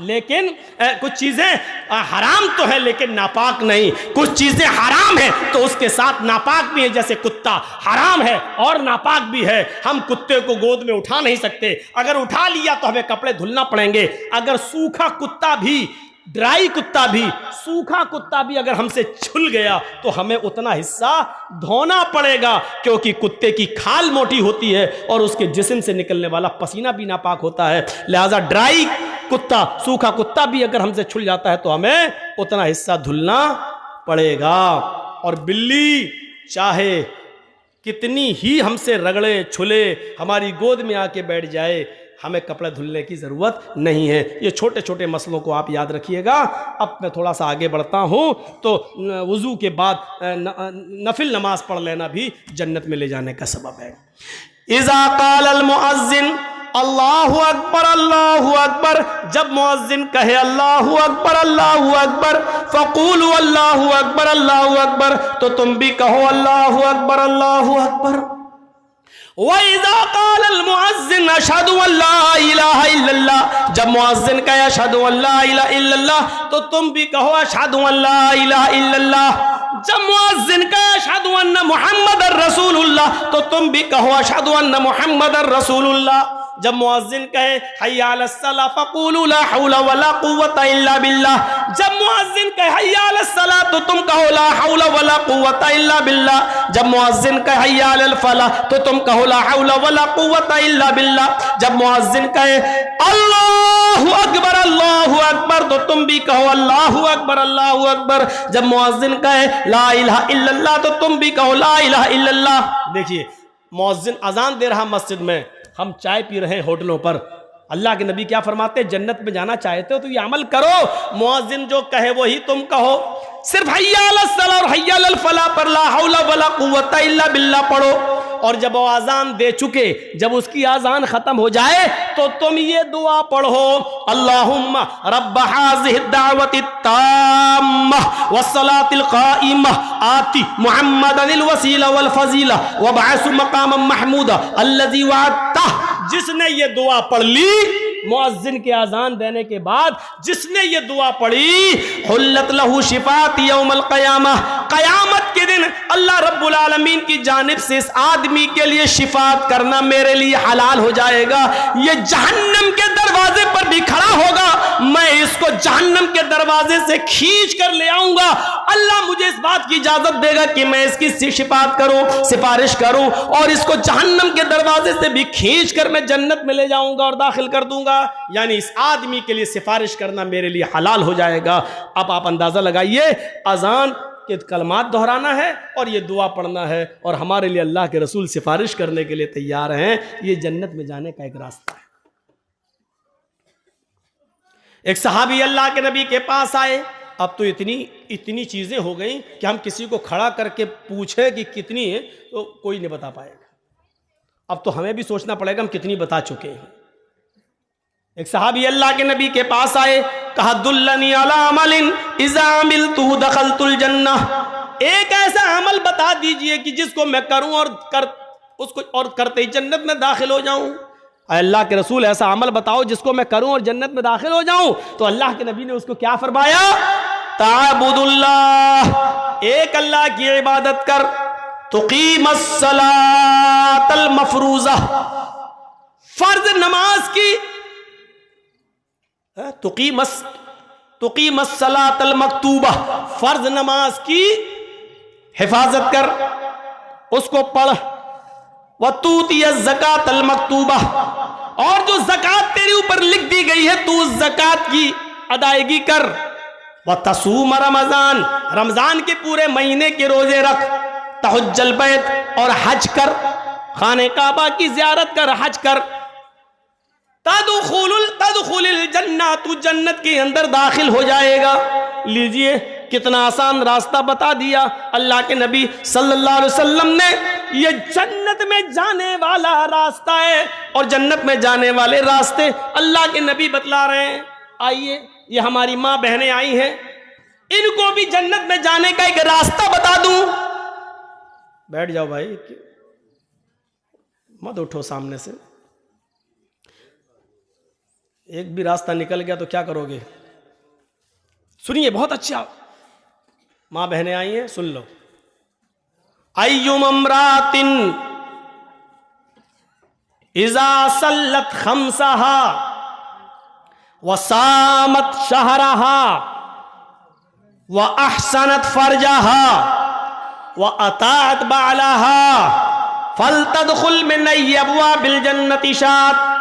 लेकिन कुछ चीज़ें हराम तो है लेकिन नापाक नहीं। कुछ चीज़ें हराम हैं तो उसके साथ नापाक भी है, जैसे कुत्ता हराम है और नापाक भी है। हम कुत्ते को गोद में उठा नहीं सकते, अगर उठा लिया तो हमें कपड़े धुलना पड़ेंगे। अगर सूखा कुत्ता भी, ड्राई कुत्ता भी, सूखा कुत्ता भी अगर हमसे छुल गया तो हमें उतना हिस्सा धोना पड़ेगा, क्योंकि कुत्ते की खाल मोटी होती है और उसके जिस्म से निकलने वाला पसीना भी नापाक होता है। लिहाजा ड्राई कुत्ता, सूखा कुत्ता भी अगर हमसे छुल जाता है तो हमें उतना हिस्सा धुलना पड़ेगा। और बिल्ली चाहे कितनी ही हमसे रगड़े छुले, हमारी गोद में आके बैठ जाए, हमें कपड़े धुलने की ज़रूरत नहीं है। ये छोटे छोटे मसलों को आप याद रखिएगा। अब मैं थोड़ा सा आगे बढ़ता हूँ, तो वज़ू के बाद नफिल नमाज पढ़ लेना भी जन्नत में ले जाने का सबब है। इज़ा क़ाल अल मुअज़्ज़िन अल्लाहु अकबर अल्लाहु अकबर, जब मुअज़्ज़िन कहे अल्लाहु अकबर फ़क़ूलू अल्लाहु अकबर, तो तुम भी कहो अल्लाहु अकबर। वइज़ा क़ाल अल मुअज़्ज़िन अशहदु अल्ला इलाहा इल्लल्लाह, जब मुअज़्ज़िन कहे अशहदु अल्ला इलाहा इल्लल्लाह, तो तुम भी कहो अशहदु अल्ला इलाहा इल्लल्लाह। जब मुअज़्ज़िन कहे अशहदु अन्ना मुहम्मदर रसूलुल्लाह, तो तुम भी कहो अशहदु अन्ना मुहम्मदर रसूलुल्लाह। जब मुअज्जिन कहे हय्या अलस सलाह फक़ूलू ला हौला वला कुव्वता इल्ला बिल्लाह, जब मुअज्जिन कहे हय्या अलस सलाह तो तुम कहो ला हौला वला कुव्वता इल्ला बिल्लाह, जब मुअज्जिन कहे हय्या अलल फलाह तो तुम कहो ला हौला वला कुव्वता इल्ला बिल्लाह, जब मुअज्जिन कहे अल्लाहु अकबर तो तुम भी कहो अल्लाहु अकबर, जब मुअज्जिन कहे ला इलाहा इल्लल्लाह तो तुम भी कहो ला इलाहा इल्लल्लाह। देखिए मुअज्जिन अजान दे रहा मस्जिद में, हम चाय पी रहे हैं होटलों पर, अल्लाह के नबी क्या फरमाते हैं, जन्नत में जाना चाहते हो तो ये अमल करो, मुअज्जिन जो कहे वही तुम कहो। सिर्फ हय्या अलस सलाह और हय्या अलल फलाह पर ला हौला वला कुव्वता इल्ला बिल्लाह पढ़ो, और जब वो आजान दे चुके, जब उसकी आजान खत्म हो जाए तो तुम ये दुआ पढ़ो, अल्लाहुम्मा रब्ब हाज़िहि दावति ताम्मा वस्सलातिल काइमा आति मुहम्मदनिल वसीला वल फजीला वबअसु मकामम महमूदा अल्लज़ी वअदता। जिसने ये दुआ पढ़ ली मुअज्जिन के आजान देने के बाद, जिसने ये दुआ पढ़ी, हुल्लत लहू शिफात यौमल क़यामह, क़यामत के दिन अल्लाह रब्बुल आलमीन की जानिब से इस आदमी के लिए शिफात करना मेरे लिए हलाल हो जाएगा। ये जहन्नम के दरवाजे पर भी खड़ा होगा, मैं इसको जहन्नम के दरवाजे से खींच कर ले आऊंगा। अल्लाह मुझे इस बात की इजाजत देगा कि मैं इसकी शिफात करूं, सिफारिश करूं, और इसको जहन्नम के दरवाजे से भी खींच कर मैं जन्नत में ले जाऊंगा और दाखिल कर दूंगा। यानी इस आदमी के लिए सिफारिश करना मेरे लिए हलाल हो जाएगा। अब आप अंदाजा लगाइए, अजान के कलमात दोहराना है और ये दुआ पढ़ना है, और हमारे लिए अल्लाह के रसूल सिफारिश करने के लिए तैयार हैं। ये जन्नत में जाने का एक रास्ता है। एक सहाबी अल्लाह के नबी के पास आए, अब तो इतनी चीजें हो गई कि हम किसी को खड़ा करके पूछे कि कितनी है तो कोई नहीं बता पाएगा। अब तो हमें भी सोचना पड़ेगा हम कितनी बता चुके हैं। एक सहाबी अल्लाह के नबी के पास आए, कहा दुल्लनी अला अमलिन इज़ा अमिलतुहु दखलतुल जन्नह, एक ऐसा अमल बता दीजिए कि जिसको मैं करूं और करते ही जन्नत में दाखिल हो जाऊं। अल्लाह के रसूल ऐसा अमल बताओ जिसको मैं करूं और जन्नत में दाखिल हो जाऊं। तो अल्लाह के नबी ने उसको क्या फरमाया, ताबुदुल्लाह, एक अल्लाह की इबादत कर, तुकीमस सलातल मफरूज़ा, फर्ज नमाज की, तुकीमस सलातल मकतूबा, फर्ज नमाज की हिफाजत कर, उसको पढ़, वतूतियज ज़कातल मकतूबा, और जो ज़कात तेरे ऊपर लिख दी गई है तू उस ज़कात की अदायगी कर, वतसूम रमज़ान, रमज़ान के पूरे महीने के रोजे रख, तहुज्जल बैत, और हज कर, खाने काबा की ज़ियारत कर, हज कर, तदखुलुल जन्नह, तू जन्नत के अंदर दाखिल हो जाएगा। लीजिए कितना आसान रास्ता बता दिया अल्लाह के नबी सल्लल्लाहु अलैहि वसल्लम ने। ये जन्नत में जाने वाला रास्ता है, और जन्नत में जाने वाले रास्ते अल्लाह के नबी बतला रहे हैं। आइए, ये हमारी माँ बहनें आई हैं, इनको भी जन्नत में जाने का एक रास्ता बता दूं। बैठ जाओ भाई, मत उठो सामने से। एक भी रास्ता निकल गया तो क्या करोगे? सुनिए, बहुत अच्छा, मां बहनें आई हैं, सुन लो। अय्युम अमरातिन इज़ा सल्लत खम्सहा व सामत शहरहा व अहसनत फरजहा व अतात बालहा फलतदखुल मिन अब्वाबिल जन्नति शात।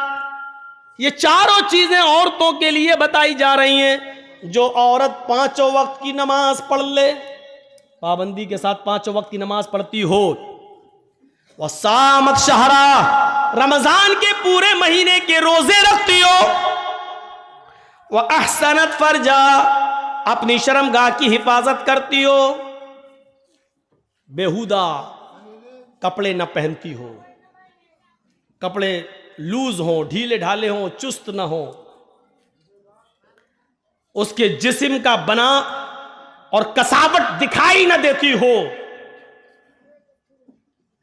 ये चारों चीजें औरतों के लिए बताई जा रही हैं। जो औरत 5 वक्त की नमाज पढ़ ले, पाबंदी के साथ 5 वक्त की नमाज पढ़ती हो, वह सामत शहरा, रमजान के पूरे महीने के रोजे रखती हो, वह अहसनत फरजा, अपनी शर्मगाह की हिफाजत करती हो, बेहुदा कपड़े न पहनती हो, कपड़े लूज हो, ढीले ढाले हो, चुस्त न हो, उसके जिस्म का बना और कसावट दिखाई न देती हो,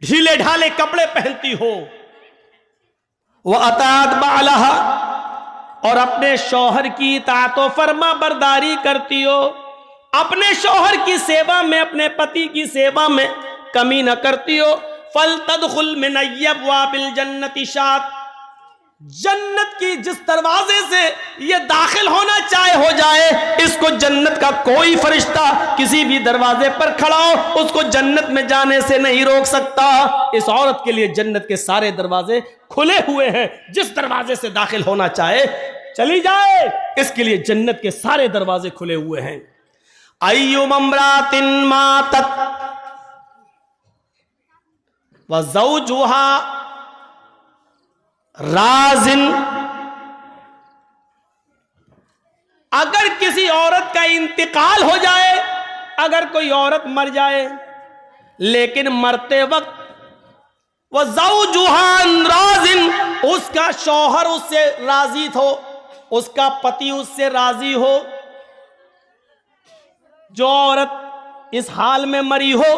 ढीले ढाले कपड़े पहनती हो, वह अतात बालहा, और अपने शौहर की इताअत व फरमा बरदारी करती हो, अपने शौहर की सेवा में, अपने पति की सेवा में कमी न करती हो। फल तदखुल मिन अब्वाबिल जन्नति शात, जन्नत की जिस दरवाजे से ये दाखिल होना चाहे हो जाए, इसको जन्नत का कोई फरिश्ता किसी भी दरवाजे पर खड़ा हो उसको जन्नत में जाने से नहीं रोक सकता। इस औरत के लिए जन्नत के सारे दरवाजे खुले हुए हैं, जिस दरवाजे से दाखिल होना चाहे चली जाए, इसके लिए जन्नत के सारे दरवाजे खुले हुए हैं। अय्युम अम्रातिन मातत व ज़ौजुहा राजिन, अगर किसी औरत का इंतकाल हो जाए, अगर कोई औरत मर जाए लेकिन मरते वक्त वह ज़ौजुहा राजिन, उसका शौहर उससे राजी हो, उसका पति उससे राजी हो, जो औरत इस हाल में मरी हो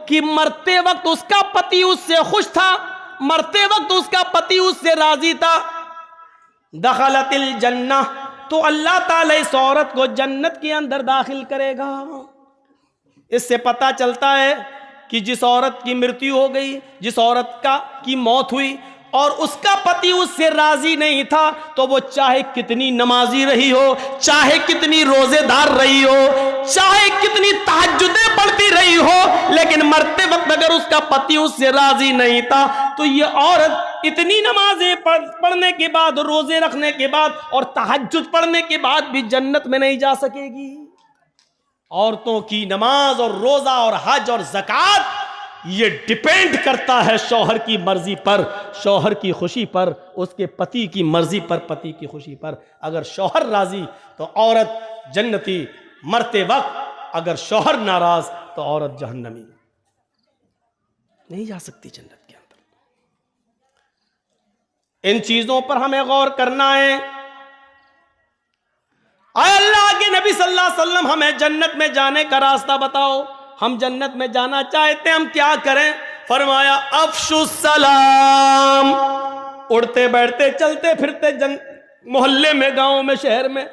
कि मरते वक्त उसका पति उससे खुश था, मरते वक्त उसका पति उससे राजी था, दखलतिल जन्नह, तो अल्लाह ताला इस औरत को जन्नत के अंदर दाखिल करेगा। इससे पता चलता है कि जिस औरत की मृत्यु हो गई, जिस औरत की मौत हुई और उसका पति उससे राजी नहीं था, तो वो चाहे कितनी नमाजी रही हो, चाहे कितनी रोजेदार रही हो, चाहे कितनी तहज्जुदें पढ़ती रही हो, लेकिन मरते वक्त अगर उसका पति उससे राजी नहीं था, तो ये औरत इतनी नमाजें पढ़ने के बाद, रोजे रखने के बाद और तहज्जुद पढ़ने के बाद भी जन्नत में नहीं जा सकेगी। औरतों की नमाज और रोजा और हज और ज़कात ये डिपेंड करता है शौहर की मर्जी पर, शौहर की खुशी पर, उसके पति की मर्जी पर, पति की खुशी पर। अगर शौहर राजी तो औरत जन्नती, मरते वक्त अगर शौहर नाराज तो औरत जहन्नमी, नहीं जा सकती जन्नत के अंदर। इन चीजों पर हमें गौर करना है। आए अल्लाह के नबी सल्लल्लाहु अलैहि वसल्लम हमें जन्नत में जाने का रास्ता बताओ, हम जन्नत में जाना चाहते हैं, हम क्या करें? फरमाया अफशुस सलाम, उड़ते बैठते चलते फिरते मोहल्ले में, गांव में, शहर में